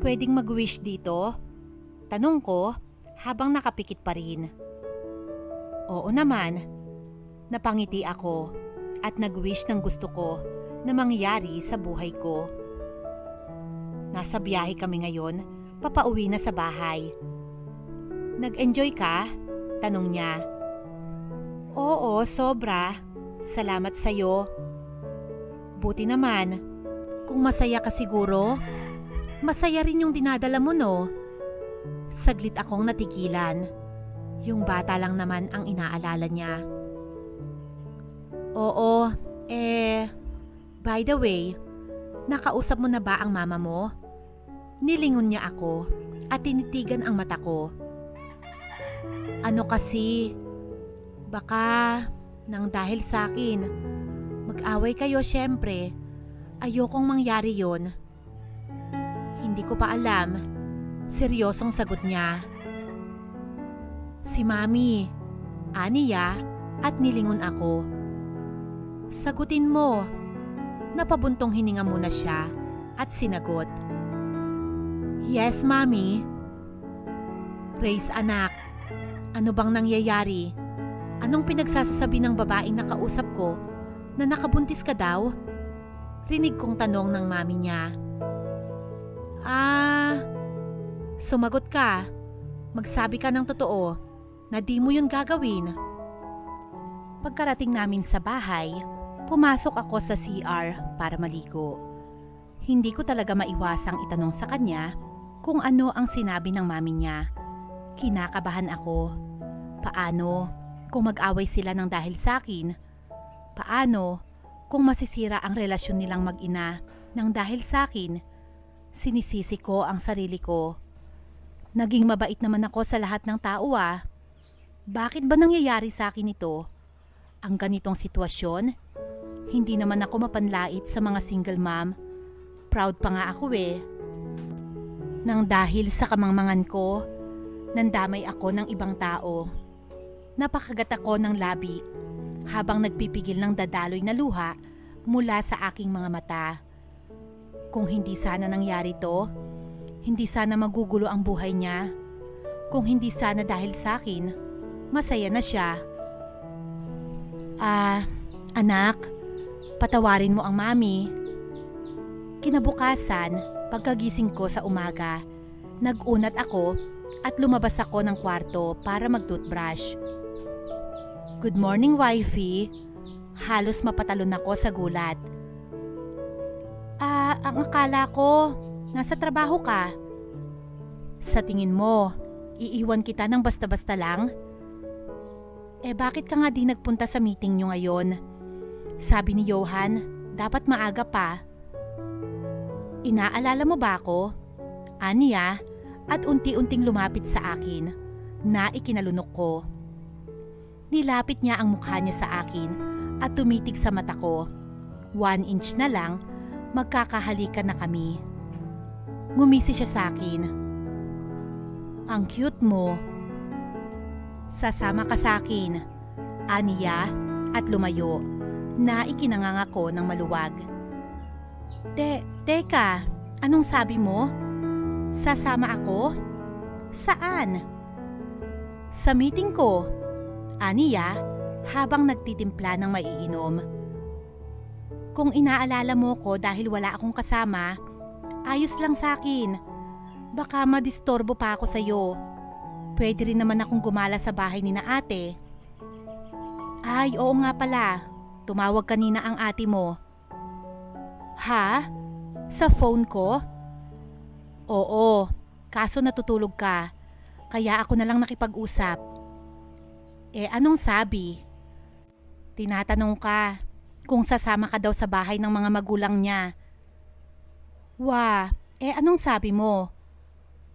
Pwedeng mag-wish dito? Tanong ko habang nakapikit pa rin. Oo naman. Napangiti ako at nag-wish ng gusto ko na mangyari sa buhay ko. Nasa biyahe kami ngayon, papauwi na sa bahay. Nag-enjoy ka? Tanong niya. Oo, sobra. Salamat sa'yo. Buti naman. Kung masaya ka siguro, masaya rin yung dinadala mo, no? Saglit akong natigilan. Yung bata lang naman ang inaalala niya. Oo, by the way, nakausap mo na ba ang mama mo? Nilingon niya ako at tinitigan ang mata ko. Ano kasi, baka nang dahil sa akin, mag-away kayo syempre. Ayokong mangyari yon. Hindi ko pa alam. Seryosong sagot niya. Si Mami, aniya at nilingon ako. Sagutin mo. Napabuntong hininga muna siya at sinagot. Yes, Mami. Grace anak, ano bang nangyayari? Anong pinagsasasabi ng babaeng nakausap ko na nakabuntis ka daw? Rinig kong tanong ng mami niya. Sumagot ka. Magsabi ka ng totoo na di mo yun gagawin. Pagkarating namin sa bahay, pumasok ako sa CR para maligo. Hindi ko talaga maiwasang itanong sa kanya kung ano ang sinabi ng mami niya. Kinakabahan ako. Paano kung mag-away sila ng dahil sa akin? Paano kung masisira ang relasyon nilang mag-ina ng dahil sa akin? Sinisisi ko ang sarili ko. Naging mabait naman ako sa lahat ng tao ah. Bakit ba nangyayari sa akin ito? Ang ganitong sitwasyon? Hindi naman ako mapanlait sa mga single mom. Proud pa nga ako eh. Nang dahil sa kamangmangan ko, nandamay ako ng ibang tao. Napakagat ako ng labi habang nagpipigil ng dadaloy na luha mula sa aking mga mata. Kung hindi sana nangyari to, hindi sana magugulo ang buhay niya. Kung hindi sana dahil sa akin, masaya na siya. Anak, patawarin mo ang mami. Kinabukasan, pagkagising ko sa umaga, nag-unat ako at lumabas ako ng kwarto para mag-toothbrush. Good morning, wifey. Halos mapatalon ako sa gulat. Ang akala ko, nasa trabaho ka. Sa tingin mo, iiwan kita ng basta-basta lang? Bakit ka nga di nagpunta sa meeting nyo ngayon? Sabi ni Johan, dapat maaga pa. Inaalala mo ba ako? Aniya, at unti-unting lumapit sa akin na ikinalunok ko. Nilapit niya ang mukha niya sa akin at tumitig sa mata ko. 1 inch na lang, magkakahalikan na kami. Ngumisi siya sa akin. Ang cute mo. Sasama ka sa akin, aniya at lumayo na ikinangangako ng maluwag. Teka, anong sabi mo? Sasama ako? Saan? Sa meeting ko, aniya habang nagtitimpla ng maiinom. Kung inaalala mo ko dahil wala akong kasama, ayos lang sa akin. Baka madistorbo pa ako sa'yo. Pwede rin naman akong gumala sa bahay ni na ate. Ay, oo nga pala. Tumawag kanina ang ate mo. Ha? Sa phone ko? Oo, kaso natutulog ka. Kaya ako na lang nakipag-usap. Anong sabi? Tinatanong ka kung sasama ka daw sa bahay ng mga magulang niya. Anong sabi mo?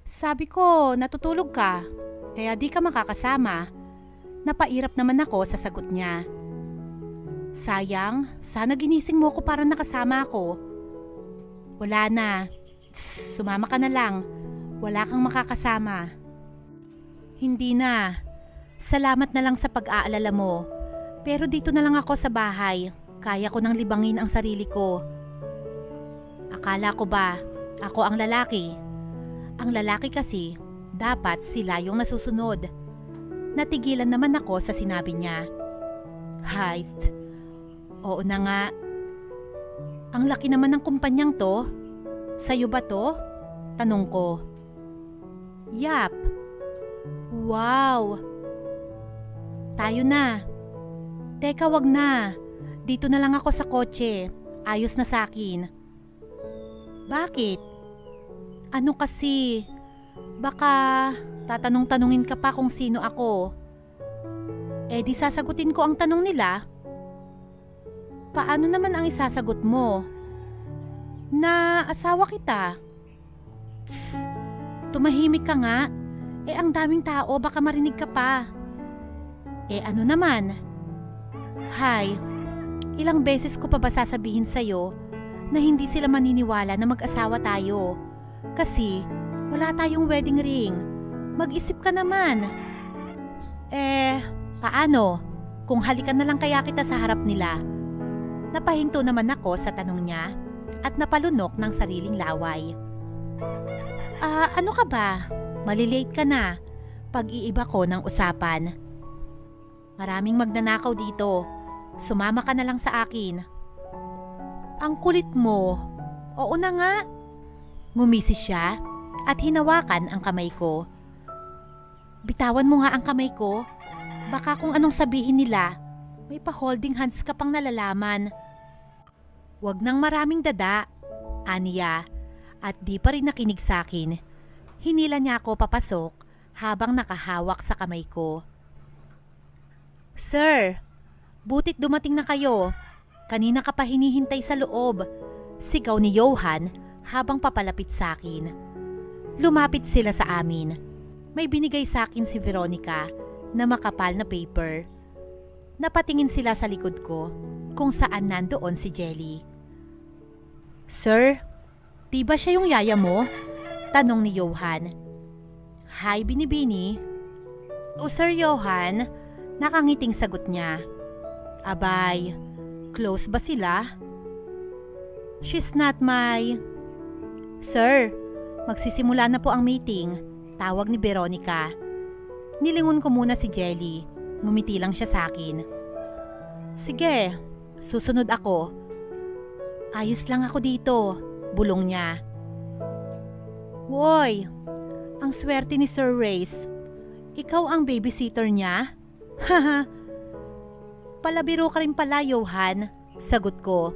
Sabi ko, natutulog ka. Kaya di ka makakasama. Napairap naman ako sa sagot niya. Sayang, sana ginising mo ko para nakasama ako. Wala na. Sumama ka na lang. Wala kang makakasama. Hindi na. Salamat na lang sa pag-aalala mo. Pero dito na lang ako sa bahay. Kaya ko nang libangin ang sarili ko. Akala ko ba, ako ang lalaki? Ang lalaki kasi, dapat sila yung nasusunod. Natigilan naman ako sa sinabi niya. Heist? Oo na nga. Ang laki naman ng kumpanyang to. Sa'yo ba to? Tanong ko. Yap. Wow. Tayo na. Teka, wag na. Dito na lang ako sa kotse. Ayos na sa akin. Bakit? Ano kasi? Baka tatanong-tanungin ka pa kung sino ako. Eh di sasagutin ko ang tanong nila. Paano naman ang isasagot mo? Na asawa kita. Tss, tumahimik ka nga. Eh ang daming tao, baka marinig ka pa. Eh ano naman? Hay, ilang beses ko pa ba sasabihin sa'yo na hindi sila maniniwala na mag-asawa tayo? Kasi wala tayong wedding ring. Mag-isip ka naman. Eh, paano? Kung halikan na lang kaya kita sa harap nila? Napahinto naman ako sa tanong niya at napalunok ng sariling laway. Ano ka ba? Malilate ka na. Pag-iiba ko ng usapan. Maraming magnanakaw dito. Sumama ka na lang sa akin. Ang kulit mo. Oo na nga. Ngumisi siya at hinawakan ang kamay ko. Bitawan mo nga ang kamay ko. Baka kung anong sabihin nila, may pa-holding hands ka pang nalalaman. Huwag nang maraming dada, aniya, at di pa rin nakinig sa akin. Hinila niya ako papasok habang nakahawak sa kamay ko. Sir, butit dumating na kayo. Kanina ka pa hinihintay sa loob. Sigaw ni Johan habang papalapit sa akin. Lumapit sila sa amin. May binigay sa akin si Veronica na makapal na paper. Napatingin sila sa likod ko kung saan nandoon si Jelly. Sir, di ba siya yung yaya mo? Tanong ni Johan. Hi, Binibini. O Sir Johan, nakangiting sagot niya. Abay, close ba sila? She's not my... Sir, magsisimula na po ang meeting. Tawag ni Veronica. Nilingon ko muna si Jelly. Ngumiti lang siya sa akin. Sige, susunod ako. Ayos lang ako dito, bulong niya. Woy, ang swerte ni Sir Reyes. Ikaw ang babysitter niya? Haha. Palabiro ka rin pala, Johan, sagot ko.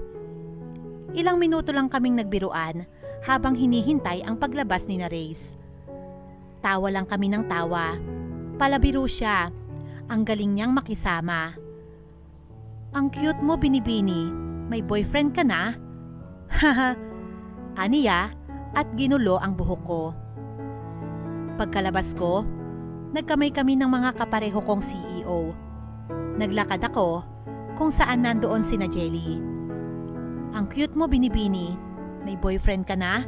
Ilang minuto lang kaming nagbiruan habang hinihintay ang paglabas ni na Reyes. Tawa lang kami ng tawa. Palabiro siya. Ang galing niyang makisama. Ang cute mo, Binibini. May boyfriend ka na? Haha. Aniya at ginulo ang buhok ko. Pagkalabas ko, nagkamay kami ng mga kapareho kong CEO. Naglakad ako kung saan nandoon sina Jelly. Ang cute mo, Binibini. May boyfriend ka na?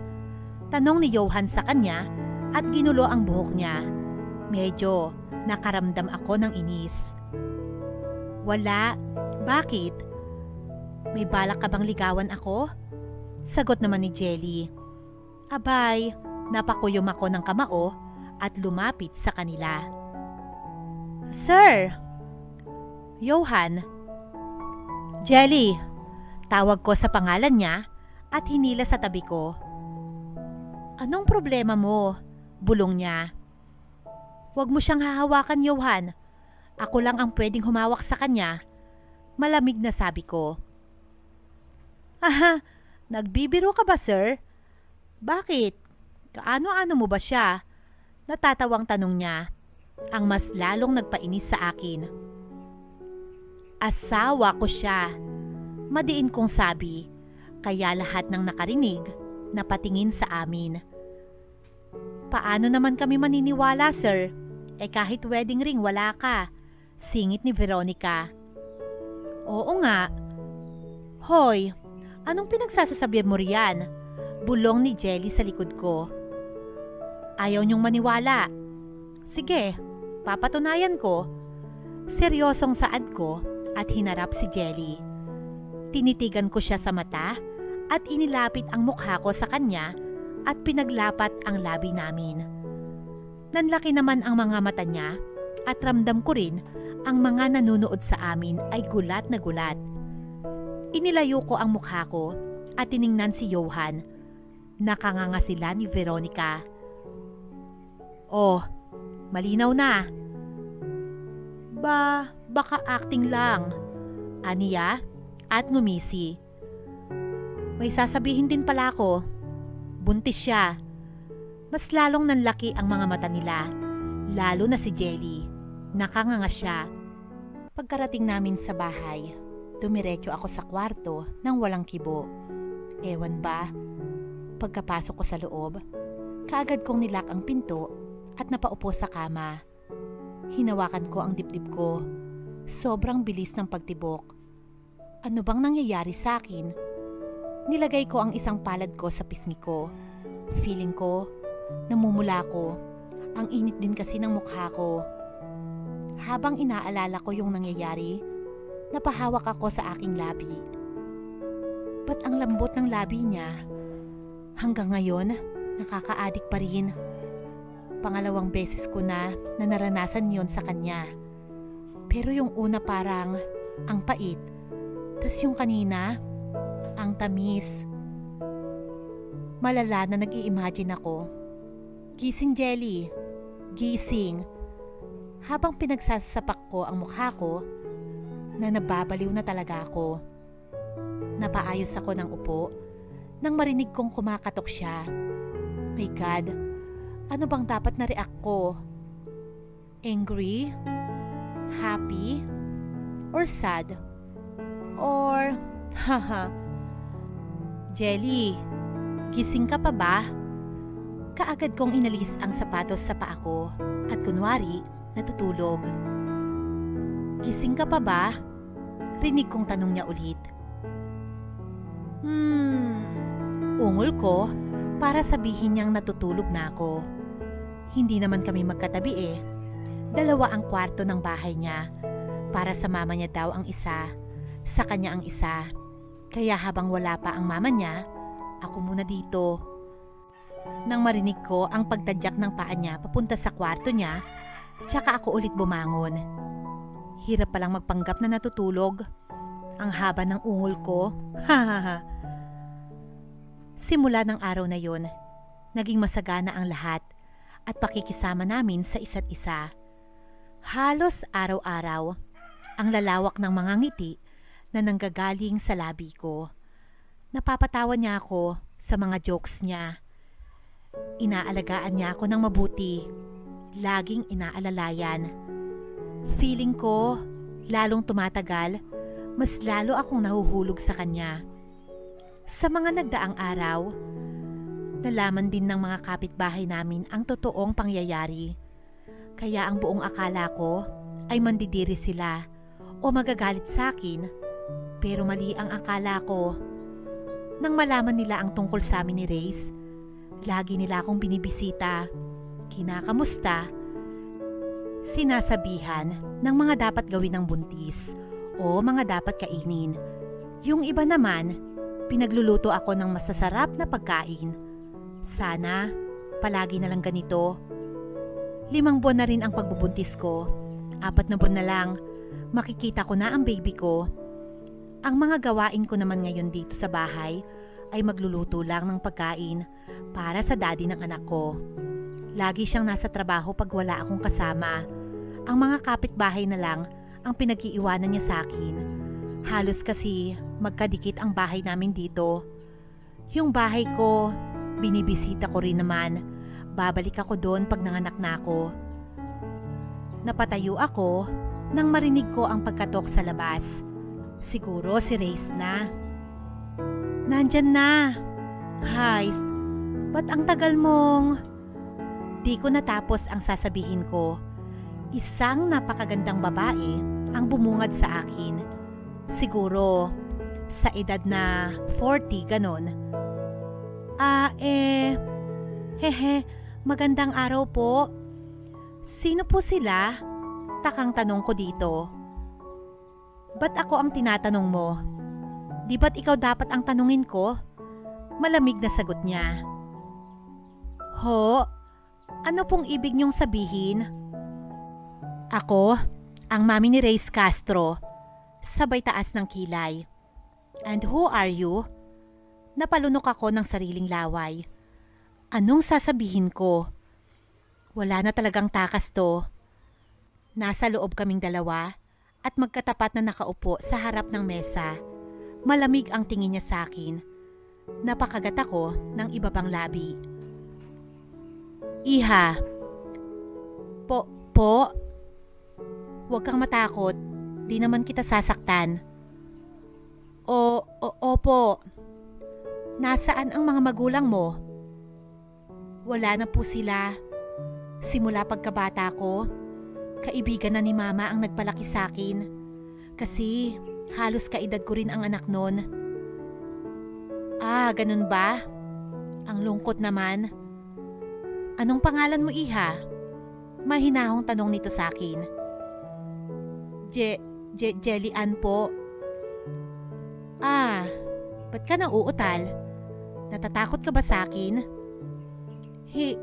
Tanong ni Johan sa kanya at ginulo ang buhok niya. Medyo nakaramdam ako ng inis. Wala. Bakit? May balak ka bang ligawan ako? Sagot naman ni Jelly. Abay, napakuyom ako ng kamao at lumapit sa kanila. Sir! Johan! Jelly! Tawag ko sa pangalan niya at hinila sa tabi ko. Anong problema mo? Bulong niya. Huwag mo siyang hahawakan, Johan. Ako lang ang pwedeng humawak sa kanya. Malamig na sabi ko. Aha, nagbibiro ka ba, sir? Bakit? Kaano-ano mo ba siya? Natatawang tanong niya. Ang mas lalong nagpainis sa akin. Asawa ko siya. Madiin kong sabi. Kaya lahat ng nakarinig, napatingin sa amin. Paano naman kami maniniwala, sir? Eh kahit wedding ring wala ka. Singit ni Veronica. Oo nga. Hoy, anong pinagsasasabi mo riyan? Bulong ni Jelly sa likod ko. Ayaw niyong maniwala. Sige, papatunayan ko. Seryosong saad ko at hinarap si Jelly. Tinitigan ko siya sa mata at inilapit ang mukha ko sa kanya at pinaglapat ang labi namin. Nanlaki naman ang mga mata niya At ramdam ko rin ang mga nanonood sa amin ay gulat na gulat. Inilayo ko ang mukha ko at tiningnan si Johan. Nakanganga sila ni Veronica. Oh, malinaw na. Baka acting lang. Aniya at ngumisi. May sasabihin din pala ako. Buntis siya. Mas lalong nanlaki ang mga mata nila. Lalo na si Jelly. Nakanganga siya. Pagkarating namin sa bahay, dumiretso ako sa kwarto nang walang kibo. Ewan ba, pagkapasok ko sa loob, kaagad kong nilak ang pinto at napaupo sa kama. Hinawakan ko ang dibdib ko. Sobrang bilis ng pagtibok. Ano bang nangyayari sa akin? Nilagay ko ang isang palad ko sa pisngi ko. Feeling ko, namumula ko. Ang init din kasi ng mukha ko. Habang inaalala ko yung nangyayari, napahawak ako sa aking labi. Ba't ang lambot ng labi niya? Hanggang ngayon, nakaka-addict pa rin. Pangalawang beses ko na naranasan yon sa kanya. Pero yung una parang ang pait. Tas yung kanina, ang tamis. Malala na nag-i-imagine ako. Gising, Jelly. Gising. Habang pinagsasapak ko ang mukha ko, na nababaliw na talaga ako. Napaayos ako ng upo nang marinig kong kumakatok siya. My God, ano bang dapat na react ko? Angry? Happy? Or sad? Or, haha. Jelly, gising ka pa ba? Kaagad kong inalis ang sapatos sa paa ko at kunwari natutulog. Gising ka pa ba? Rinig kong tanong niya ulit. Ungol ko para sabihin niyang natutulog na ako. Hindi naman kami magkatabi eh. Dalawa ang kwarto ng bahay niya. Para sa mama niya daw ang isa, sa kanya ang isa. Kaya habang wala pa ang mama niya, ako muna dito. Nang marinig ko ang pagtadyak ng paa niya papunta sa kwarto niya, tsaka ako ulit bumangon. Hirap palang magpanggap na natutulog. Ang haba ng ungol ko. Hahaha. Simula ng araw na yun, naging masagana ang lahat at pakikisama namin sa isa't isa. Halos araw-araw, ang lalawak ng mga ngiti na nanggagaling sa labi ko. Napapatawa niya ako sa mga jokes niya. Inaalagaan niya ako ng mabuti. Laging inaalalayan. Feeling ko, lalong tumatagal, mas lalo akong nahuhulog sa kanya. Sa mga nagdaang araw, nalaman din ng mga kapitbahay namin ang totoong pangyayari. Kaya ang buong akala ko ay mandidiri sila o magagalit sa akin, pero mali ang akala ko. Nang malaman nila ang tungkol sa amin ni Reyes, lagi nila akong binibisita, kinakamusta, sinasabihan ng mga dapat gawin ng buntis o mga dapat kainin. Yung iba naman, pinagluluto ako ng masasarap na pagkain. Sana, palagi na lang ganito. 5 buwan na rin ang pagbubuntis ko. 4 na buwan na lang, makikita ko na ang baby ko. Ang mga gawain ko naman ngayon dito sa bahay ay magluluto lang ng pagkain para sa daddy ng anak ko. Lagi siyang nasa trabaho pag wala akong kasama. Ang mga kapitbahay na lang ang pinag-iiwanan niya sa akin. Halos kasi magkadikit ang bahay namin dito. Yung bahay ko, binibisita ko rin naman. Babalik ako doon pag nanganak na ako. Napatayo ako nang marinig ko ang pagkatok sa labas. Siguro si Reyes na. Nandyan na. Hays, ba't ang tagal mong... Di ko natapos ang sasabihin ko. Isang napakagandang babae ang bumungad sa akin. Siguro sa edad na 40 ganon. Hehe, magandang araw po. Sino po sila? Takang tanong ko dito. Ba't ako ang tinatanong mo? Di ba't ikaw dapat ang tanungin ko? Malamig na sagot niya. Ho? Ano pong ibig niyong sabihin? Ako, ang mami ni Reyes Castro. Sabay taas ng kilay. And who are you? Napalunok ako ng sariling laway. Anong sasabihin ko? Wala na talagang takas to. Nasa loob kaming dalawa at magkatapat na nakaupo sa harap ng mesa. Malamig ang tingin niya sa akin. Napakagat ako ng iba pang labi. Iha. Po? Huwag kang matakot. Di naman kita sasaktan. Opo. Nasaan ang mga magulang mo? Wala na po sila. Simula pagkabata ko, kaibigan na ni mama ang nagpalaki sa akin. Kasi halos kaedad ko rin ang anak nun. Ah, ganun ba? Ang lungkot naman. Anong pangalan mo, Iha? Mahinahong tanong nito sa akin. Jelly Ann po. Ah, ba't ka nauutal? Natatakot ka ba sa akin?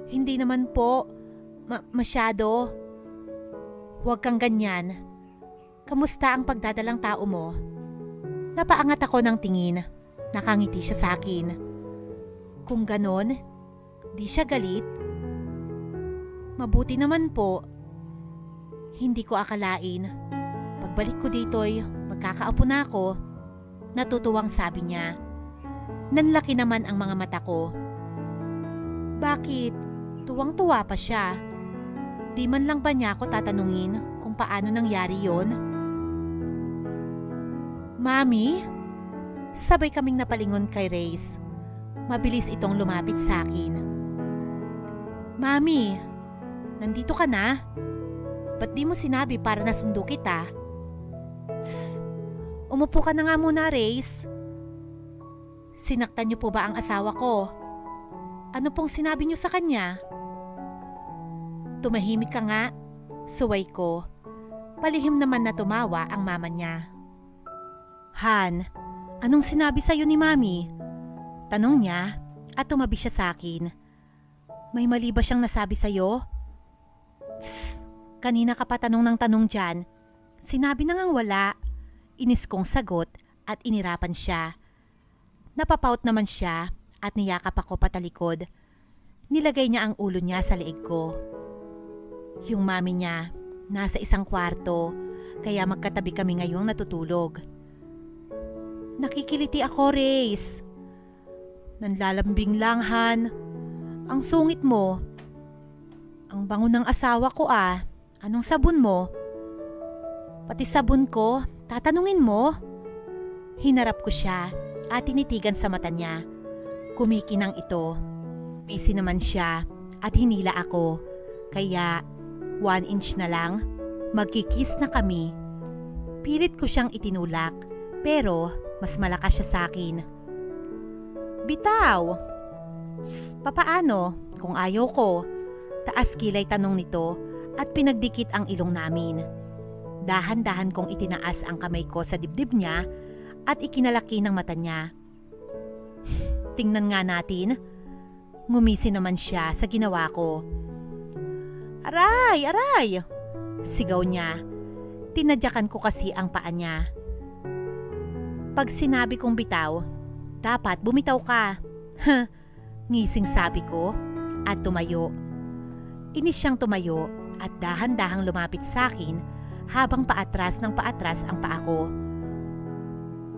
Hindi naman po. Masyado. Huwag kang ganyan. Kamusta ang pagdadalang tao mo? Napaangat ako ng tingin. Nakangiti siya sa akin. Kung ganon, di siya galit. Mabuti naman po. Hindi ko akalain. Pagbalik ko dito'y magkakaapo na ako. Natutuwang sabi niya. Nanlaki naman ang mga mata ko. Bakit? Tuwang-tuwa pa siya. Di man lang ba niya ako tatanungin kung paano nangyari yon? Mami? Sabay kaming napalingon kay Reyes. Mabilis itong lumapit sa akin. Mami, nandito ka na? Ba't di mo sinabi para nasundo kita? Tss, umupo ka na nga muna, Reyes. Sinaktan niyo po ba ang asawa ko? Ano pong sinabi niyo sa kanya? Tumahimik ka nga, suway ko. Palihim naman na tumawa ang mama niya. Han, anong sinabi sa'yo ni Mami? Tanong niya at tumabi siya sa akin. May mali ba siyang nasabi sa'yo? Tss, kanina ka pa tanong ng tanong dyan. Sinabi na ngang wala. Inis kong sagot at inirapan siya. Napapaut naman siya at niyakap ako patalikod. Nilagay niya ang ulo niya sa leeg ko. Yung mami niya, nasa isang kwarto, kaya magkatabi kami ngayong natutulog. Nakikiliti ako, Reyes. Nanlalambing lang, Han. Ang sungit mo. Ang bango ng asawa ko ah. Anong sabon mo? Pati sabon ko, tatanungin mo? Hinarap ko siya at tinitigan sa mata niya. Kumikinang ito. Busy naman siya at hinila ako. Kaya 1 inch na lang, magkikiss na kami. Pilit ko siyang itinulak, pero mas malakas siya sa akin. Bitaw! Papaano kung ayaw ko? Taas kilay tanong nito at pinagdikit ang ilong namin. Dahan-dahan kong itinaas ang kamay ko sa dibdib niya at ikinalaki ng mata niya. Tingnan nga natin. Ngumisi naman siya sa ginawa ko. Aray! Aray! Sigaw niya. Tinadyakan ko kasi ang paa niya. Pag sinabi kong bitaw, dapat bumitaw ka. Ngising sabi ko at tumayo. Inis siyang tumayo at dahan-dahang lumapit sa akin habang paatras ng paatras ang paa ko.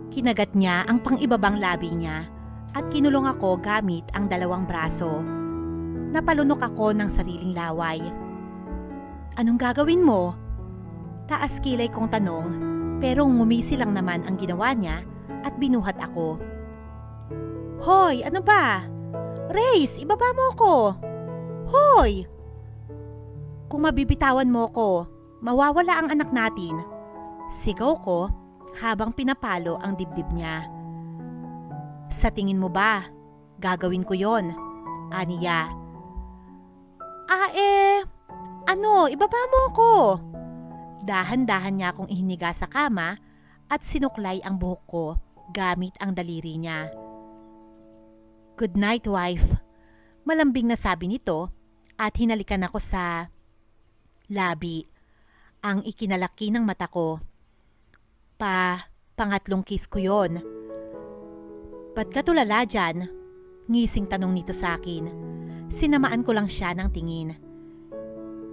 Kinagat niya ang pang-ibabang labi niya at kinulong ako gamit ang 2 braso. Napalunok ako ng sariling laway. Anong gagawin mo? Taas kilay kong tanong, pero ngumisi lang naman ang ginawa niya at binuhat ako. Hoy, ano ba? Reyes, ibaba mo ko! Hoy! Kung mabibitawan mo ko, mawawala ang anak natin. Sigaw ko habang pinapalo ang dibdib niya. Sa tingin mo ba, gagawin ko yon? Aniya. Ano, ibaba mo ko. Dahan-dahan niya akong ihiniga sa kama at sinuklay ang buhok ko gamit ang daliri niya. Good night, wife. Malambing na sabi nito at hinalikan ako sa labi. ang ikinalaki ng mata ko. Pangatlong kiss ko yon. Ba't ka tulala dyan? Ngising tanong nito sa akin. Sinamaan ko lang siya ng tingin.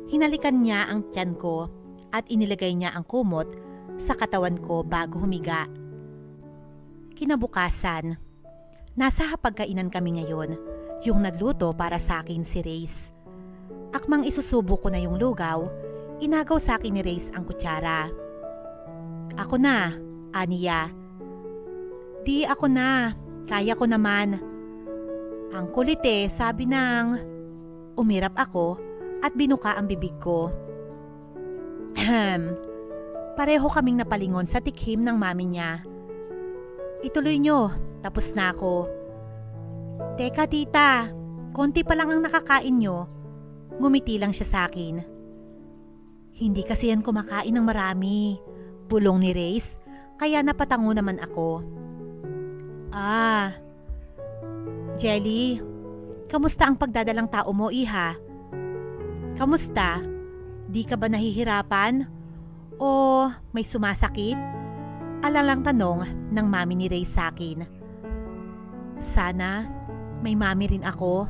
Hinalikan niya ang tiyan ko at inilagay niya ang kumot sa katawan ko bago humiga. Kinabukasan, nasa hapagkainan kami ngayon. Yung nagluto para sa akin si Reyes. Akmang isusubo ko na yung lugaw, inagaw sa akin ni Reyes ang kutsara. Ako na, aniya. Di ako na, kaya ko naman. Ang kulit sabi ng... Umirap ako at binuka ang bibig ko. Pareho kaming napalingon sa tikhim ng mami niya. Ituloy nyo, tapos na ako. Teka tita, konti pa lang ang nakakain nyo. Ngumiti lang siya sa akin. Hindi kasi yan kumakain ng marami. Bulong ni Reyes, kaya napatango naman ako. Jelly, kamusta ang pagdadalang tao mo, iha? Kamusta? Di ka ba nahihirapan? O may sumasakit? Alalang tanong ng mami ni Reyes sa akin. Sana may mami rin ako.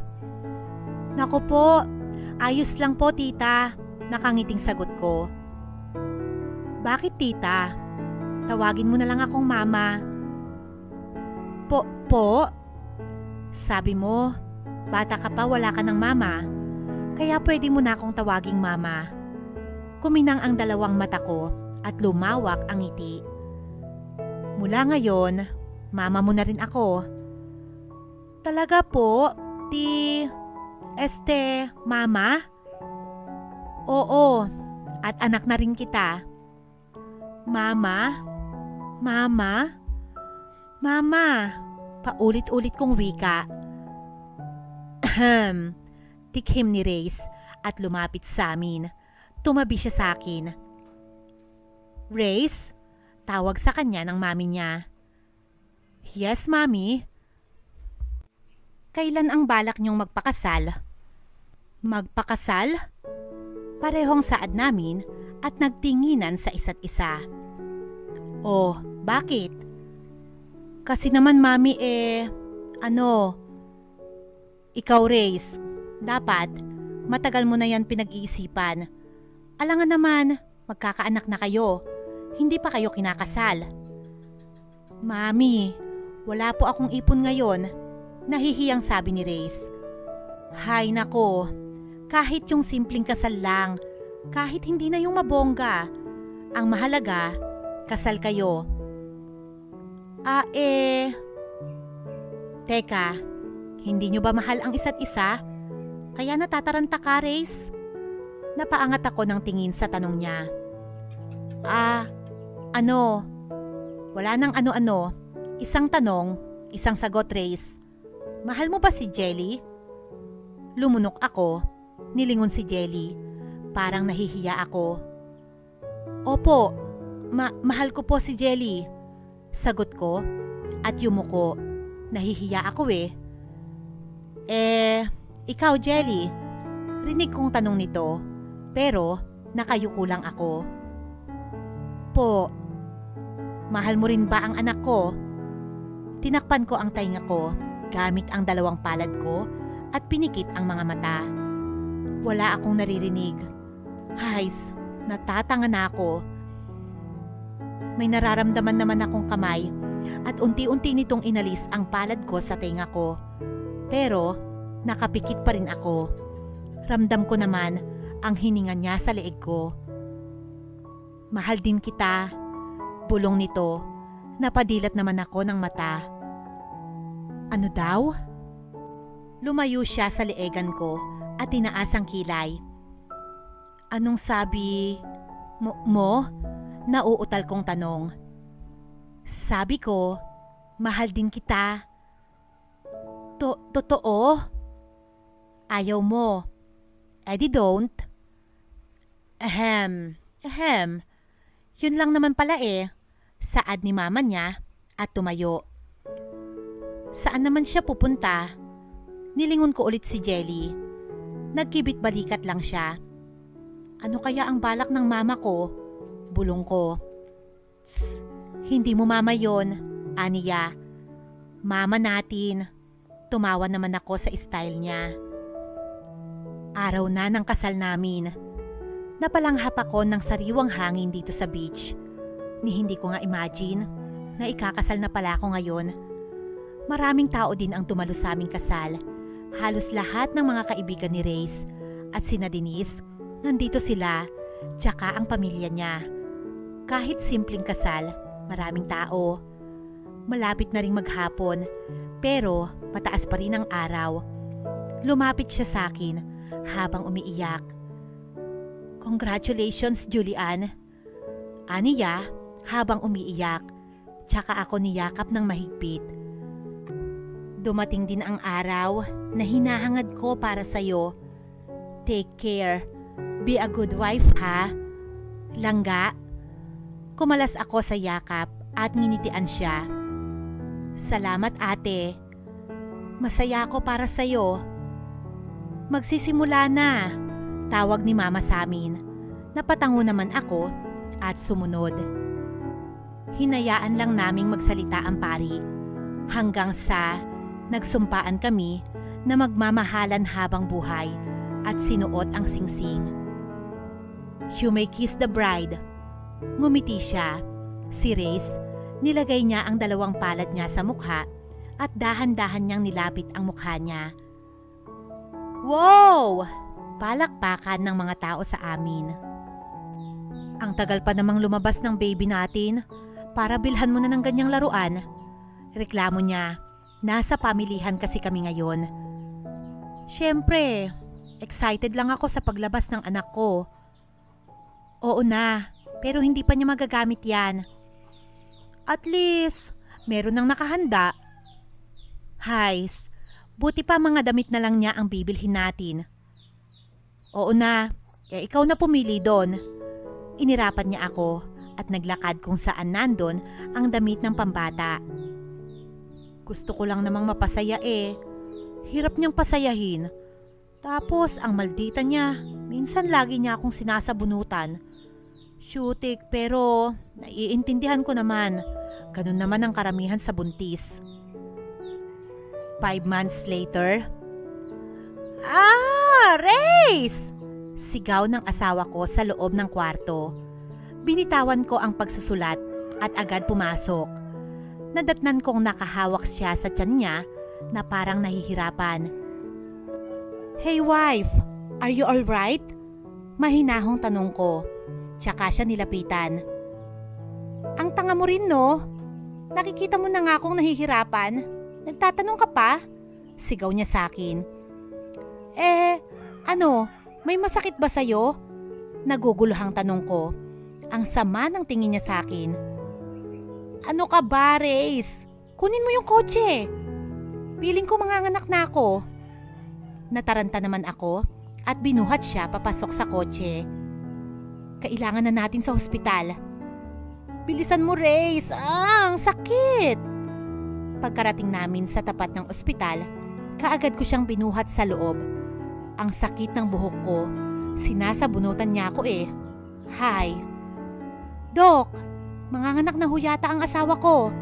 Naku po, ayos lang po tita, nakangiting sagot ko. Bakit tita? Tawagin mo na lang akong mama. Po? Sabi mo, bata ka pa wala ka ng mama, kaya pwede mo na akong tawaging mama. Kuminang ang dalawang mata ko at lumawak ang ngiti. Mula ngayon, mama mo na rin ako. Talaga po, mama? Oo, at anak na rin kita. Mama? Paulit-ulit kong wika. Tikhim ni Reyes at lumapit sa amin. Tumabi siya sa akin. Reyes? Tawag sa kanya ng mami niya. Yes, mami. Kailan ang balak niyong magpakasal? Magpakasal? Parehong saad namin at nagtinginan sa isa't isa. Oh, bakit? Kasi naman mami ikaw Reyes, dapat matagal mo na yan pinag-iisipan. Alangan naman, magkakaanak na kayo. Hindi pa kayo kinakasal. Mami, wala po akong ipon ngayon. Nahihiyang sabi ni Reyes. Hay nako, kahit yung simpleng kasal lang, kahit hindi na yung mabongga. Ang mahalaga, kasal kayo. Teka, hindi nyo ba mahal ang isa't isa? Kaya natataranta ka, Reyes? Napaangat ako ng tingin sa tanong niya. Wala nang ano-ano. Isang tanong, isang sagot, Reyes. Mahal mo ba si Jelly? Lumunok ako. Nilingon si Jelly. Parang nahihiya ako. Opo, mahal ko po si Jelly. Sagot ko at yumuko. Nahihiya ako ikaw Jelly? Rinig kong tanong nito, pero nakayuko lang ako. Po, mahal mo rin ba ang anak ko? Tinakpan ko ang tainga ko gamit ang dalawang palad ko at pinikit ang mga mata. Wala akong naririnig. Hays, natatanga na ako. May nararamdaman naman akong kamay at unti-unti nitong inalis ang palad ko sa tenga ko. Pero nakapikit pa rin ako. Ramdam ko naman ang hininga niya sa leeg ko. Mahal din kita. Bulong nito. Napadilat naman ako ng mata. Ano daw? Lumayo siya sa leegan ko at tinaas ang kilay. Anong sabi mo? Nauutal kong tanong. Sabi ko, mahal din kita. Totoo? Ayaw mo. Di don't. Yun lang naman pala Saad ni mama niya at tumayo. Saan naman siya pupunta? Nilingon ko ulit si Jelly. Nagkibit balikat lang siya. Ano kaya ang balak ng mama ko? Bulong ko. Tss, hindi mo mama yon, aniya. Mama natin. Tumawa naman ako sa style niya. Araw na ng kasal namin. Napalanghap ako ng sariwang hangin dito sa beach. Ni hindi ko nga imagine na ikakasal na pala ako ngayon. Maraming tao din ang tumalo sa aming kasal. Halos lahat ng mga kaibigan ni Reyes at sina Denise, nandito sila, tsaka ang pamilya niya. Kahit simpleng kasal, maraming tao. Malapit na ring maghapon, pero mataas pa rin ang araw. Lumapit siya sa akin habang umiiyak. Congratulations, Julian. Aniya habang umiiyak, tsaka ako niyakap ng mahigpit. Dumating din ang araw na hinahangad ko para sa'yo. Take care. Be a good wife, ha? Langga. Kumalas ako sa yakap at nginitian siya. Salamat, ate. Masaya ako para sa'yo. Magsisimula na. Tawag ni mama sa amin. Napatango naman ako at sumunod. Hinayaan lang naming magsalita ang pari hanggang sa nagsumpaan kami na magmamahalan habang buhay at sinuot ang singsing. You may kiss the bride. Ngumiti siya. Si Reyes, nilagay niya ang dalawang palad niya sa mukha at dahan-dahan niyang nilapit ang mukha niya. Wow! Palakpakan ng mga tao sa amin. Ang tagal pa namang lumabas ng baby natin para bilhan mo na ng ganyang laruan. Reklamo niya. Nasa pamilihan kasi kami ngayon. Siyempre, excited lang ako sa paglabas ng anak ko. Oo na, pero hindi pa niya magagamit yan. At least, meron nang nakahanda. Hays, buti pa mga damit na lang niya ang bibilhin natin. Oo na, ikaw na pumili doon. Inirapan niya ako at naglakad kung saan nandon ang damit ng pambata. Gusto ko lang namang mapasaya eh. Hirap niyang pasayahin. Tapos ang maldita niya, minsan lagi niya akong sinasabunutan. Syutik pero naiintindihan ko naman. Ganun naman ang karamihan sa buntis. 5 months later. Reyes! Sigaw ng asawa ko sa loob ng kwarto. Binitawan ko ang pagsusulat at agad pumasok. Nadatnan kong nakahawak siya sa tiyan niya na parang nahihirapan. Hey wife, are you alright? Mahinahong tanong ko. Tsaka siya nilapitan. Ang tanga mo rin no? Nakikita mo na nga akong nahihirapan. Nagtatanong ka pa? Sigaw niya sa akin. May masakit ba sa'yo? Naguguluhang tanong ko. Ang sama ng tingin niya sa akin. Ano ka ba, Reyes? Kunin mo yung kotse. Piling ko manganganak na ako. Nataranta naman ako at binuhat siya papasok sa kotse. Kailangan na natin sa ospital. Bilisan mo, Reyes. Ang sakit! Pagkarating namin sa tapat ng ospital, kaagad ko siyang binuhat sa loob. Ang sakit ng buhok ko. Sinasabunutan niya ako eh. Hi. Dok, manganganak na ho yata ang asawa ko.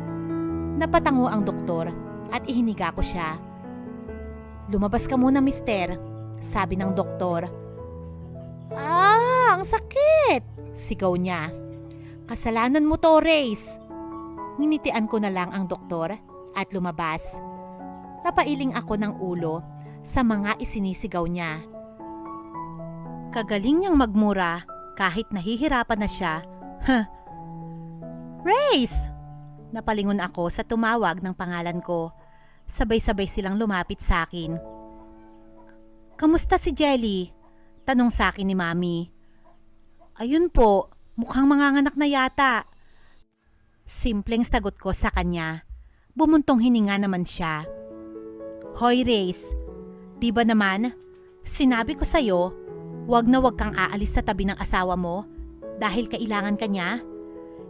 Napatango ang doktor at ihiniga ko siya. Lumabas ka muna, mister, sabi ng doktor. Ang sakit! Sigaw niya. Kasalanan mo to, Reyes. Nginitian ko na lang ang doktor at lumabas. Napailing ako ng ulo sa mga isinisigaw niya. Kagaling niyang magmura kahit nahihirapan na siya. Reyes! Napalingon ako sa tumawag ng pangalan ko. Sabay-sabay silang lumapit sa akin. Kamusta si Jelly? Tanong sa akin ni Mami. Ayun po, mukhang manganganak na yata. Simpleng sagot ko sa kanya. Bumuntong hininga naman siya. Hoy Reyes, di ba naman, sinabi ko sa'yo, wag na wag kang aalis sa tabi ng asawa mo dahil kailangan ka niya?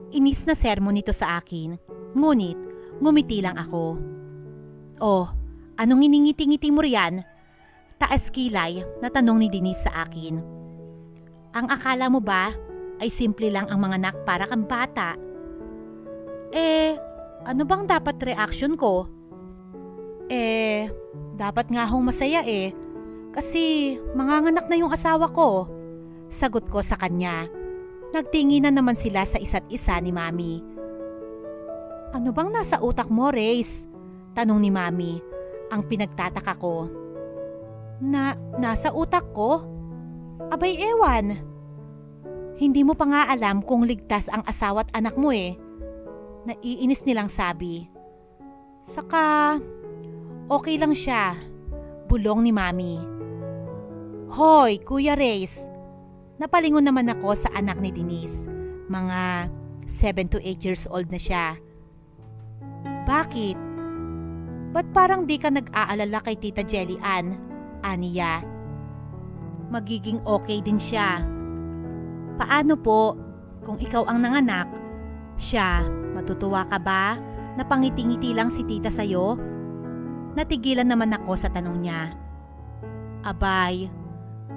Inis na sermon nito sa akin, ngunit ngumiti lang ako. Oh, anong iningiti-ngiti mo riyan? Taas kilay na tanong ni Denise sa akin. Ang akala mo ba ay simple lang ang mga anak para kang bata? Ano bang dapat reaction ko? Dapat nga hong masaya kasi manganganak na yung asawa ko. Sagot ko sa kanya. Nagtinginan naman sila sa isa't isa ni Mami. Ano bang nasa utak mo, Race? Tanong ni Mami. Ang pinagtataka ko. Nasa utak ko? Abay ewan. Hindi mo pa nga alam kung ligtas ang asawa't anak mo Naiinis nilang sabi. Saka, okay lang siya. Bulong ni Mami. Hoy, Kuya Race. Napalingon naman ako sa anak ni Denise. Mga 7 to 8 years old na siya. Bakit? Ba't parang di ka nag-aalala kay Tita Jelly Ann? Aniya. Magiging okay din siya. Paano po kung ikaw ang nanganak? Siya, matutuwa ka ba na pangiti-ngiti lang si tita sa'yo? Natigilan naman ako sa tanong niya. Abay,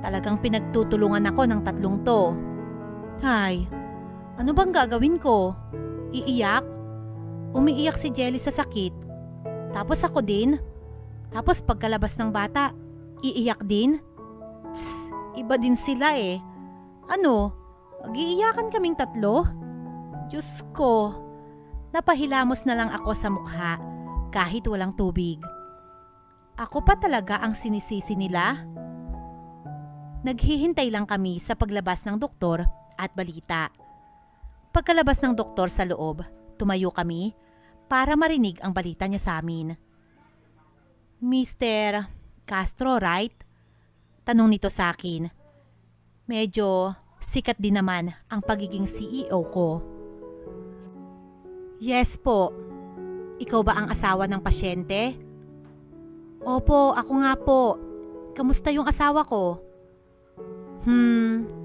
talagang pinagtutulungan ako ng tatlong to. Hay, ano bang gagawin ko? Iiyak? Umiiyak si Jelly sa sakit. Tapos ako din? Tapos pagkalabas ng bata, iiyak din? Tss, iba din sila Ano, mag-iiyakan kaming tatlo? Diyos ko, napahilamos na lang ako sa mukha kahit walang tubig. Ako pa talaga ang sinisisi nila? Naghihintay lang kami sa paglabas ng doktor at balita. Pagkalabas ng doktor sa loob, tumayo kami para marinig ang balita niya sa amin. Mr. Castro, right? Tanong nito sa akin. Medyo sikat din naman ang pagiging CEO ko. Yes po. Ikaw ba ang asawa ng pasyente? Opo, ako nga po. Kamusta yung asawa ko?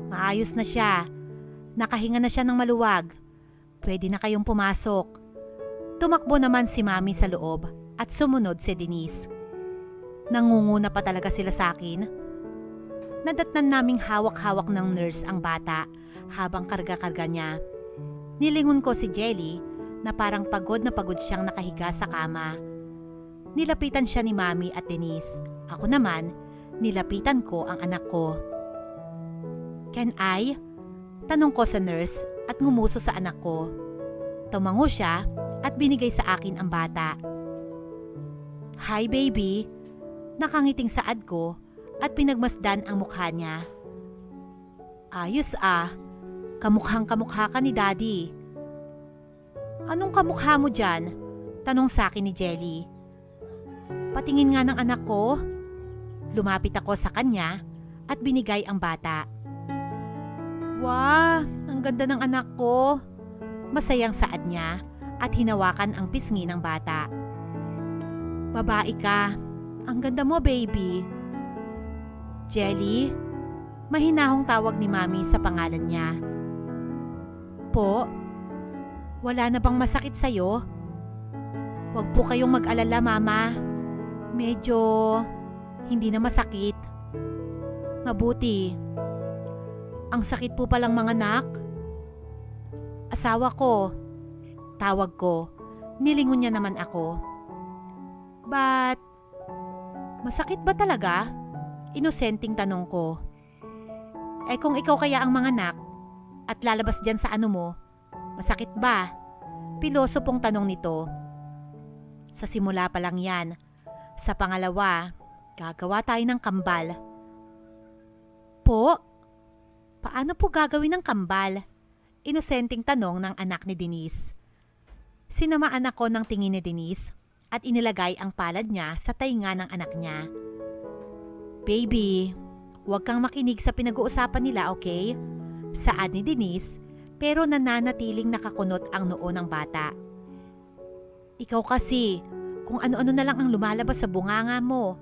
Maayos na siya. Nakahinga na siya ng maluwag. Pwede na kayong pumasok. Tumakbo naman si Mami sa loob at sumunod si Denise. Nangunguna pa talaga sila sa akin. Nadatnan naming hawak-hawak ng nurse ang bata habang karga-karga niya. Nilingon ko si Jelly na parang pagod na pagod siyang nakahiga sa kama. Nilapitan siya ni Mami at Denise. Ako naman, nilapitan ko ang anak ko. Can I? Tanong ko sa nurse at ngumuso sa anak ko. Tumango siya at binigay sa akin ang bata. Hi baby. Nakangiting saad ko at pinagmasdan ang mukha niya. Ayos kamukhang kamukha ka ni Daddy. Anong kamukha mo dyan? Tanong sa akin ni Jelly. Patingin nga ng anak ko. Lumapit ako sa kanya at binigay ang bata. Wow, ang ganda ng anak ko. Masayang saad niya at hinawakan ang pisngi ng bata. Babae ka. Ang ganda mo, baby. Jelly, mahinahong tawag ni Mami sa pangalan niya. Po, wala na bang masakit sa'yo? Huwag po kayong mag-alala, Mama. Medyo hindi na masakit. Mabuti. Ang sakit po palang mga anak. Asawa ko. Tawag ko. Nilingon niya naman ako. But, masakit ba talaga? Inosenteng tanong ko. Kung ikaw kaya ang mga anak at lalabas dyan sa ano mo, masakit ba? Piloso pong tanong nito. Sa simula pa lang yan. Sa pangalawa, gagawa tayo ng kambal. Po? Paano po gagawin ng kambal? Inosenteng tanong ng anak ni Denise. Sinamaan ako ng tingin ni Denise at inilagay ang palad niya sa tainga ng anak niya. Baby, huwag kang makinig sa pinag-uusapan nila, okay? Saad ni Denise, pero nananatiling nakakunot ang noo ng bata. Ikaw kasi, kung ano-ano na lang ang lumalabas sa bunganga mo.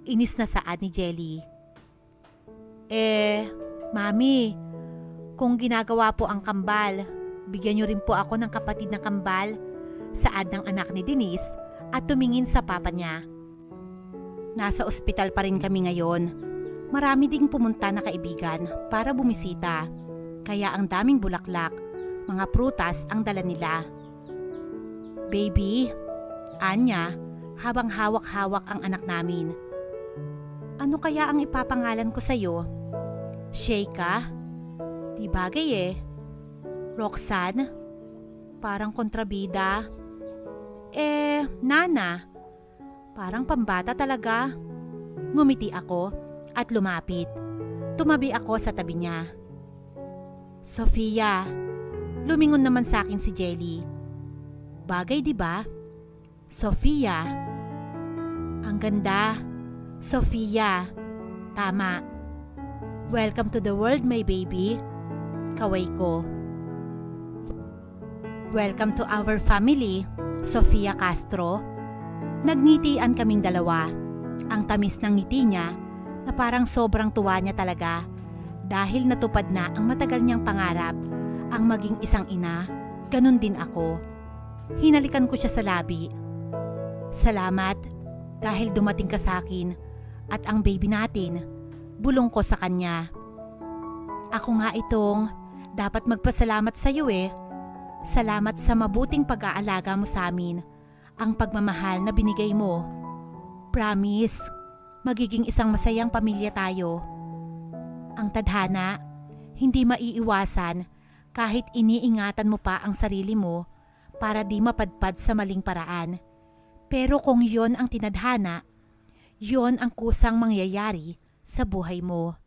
Inis na saad ni Jelly. Mami, kung ginagawa po ang kambal, bigyan niyo rin po ako ng kapatid na kambal. Saad ng anak ni Denise at tumingin sa papa niya. Nasa ospital pa rin kami ngayon. Marami ding pumunta na kaibigan para bumisita. Kaya ang daming bulaklak, mga prutas ang dala nila. Baby, Anya, habang hawak-hawak ang anak namin. Ano kaya ang ipapangalan ko sa'yo? Sheikah? Di bagay eh. Roxanne? Parang kontrabida. Nana? Parang pambata talaga. Ngumiti ako at lumapit. Tumabi ako sa tabi niya. Sofia, lumingon naman sa akin si Jelly. Bagay di ba? Sofia. Ang ganda. Sofia. Tama. Welcome to the world, my baby. Kaway ko. Welcome to our family, Sofia Castro. Nagngitian kaming dalawa. Ang tamis ng ngiti niya na parang sobrang tuwa niya talaga dahil natupad na ang matagal niyang pangarap, ang maging isang ina. Ganun din ako. Hinalikan ko siya sa labi. Salamat dahil dumating ka sa akin at ang baby natin, bulong ko sa kanya. Ako nga itong dapat magpasalamat sa iyo eh. Salamat sa mabuting pag-aalaga mo sa amin, ang pagmamahal na binigay mo. Promise, magiging isang masayang pamilya tayo. Ang tadhana, hindi maiiwasan kahit iniingatan mo pa ang sarili mo para di mapadpad sa maling paraan. Pero kung yon ang tinadhana, yon ang kusang mangyayari sa buhay mo.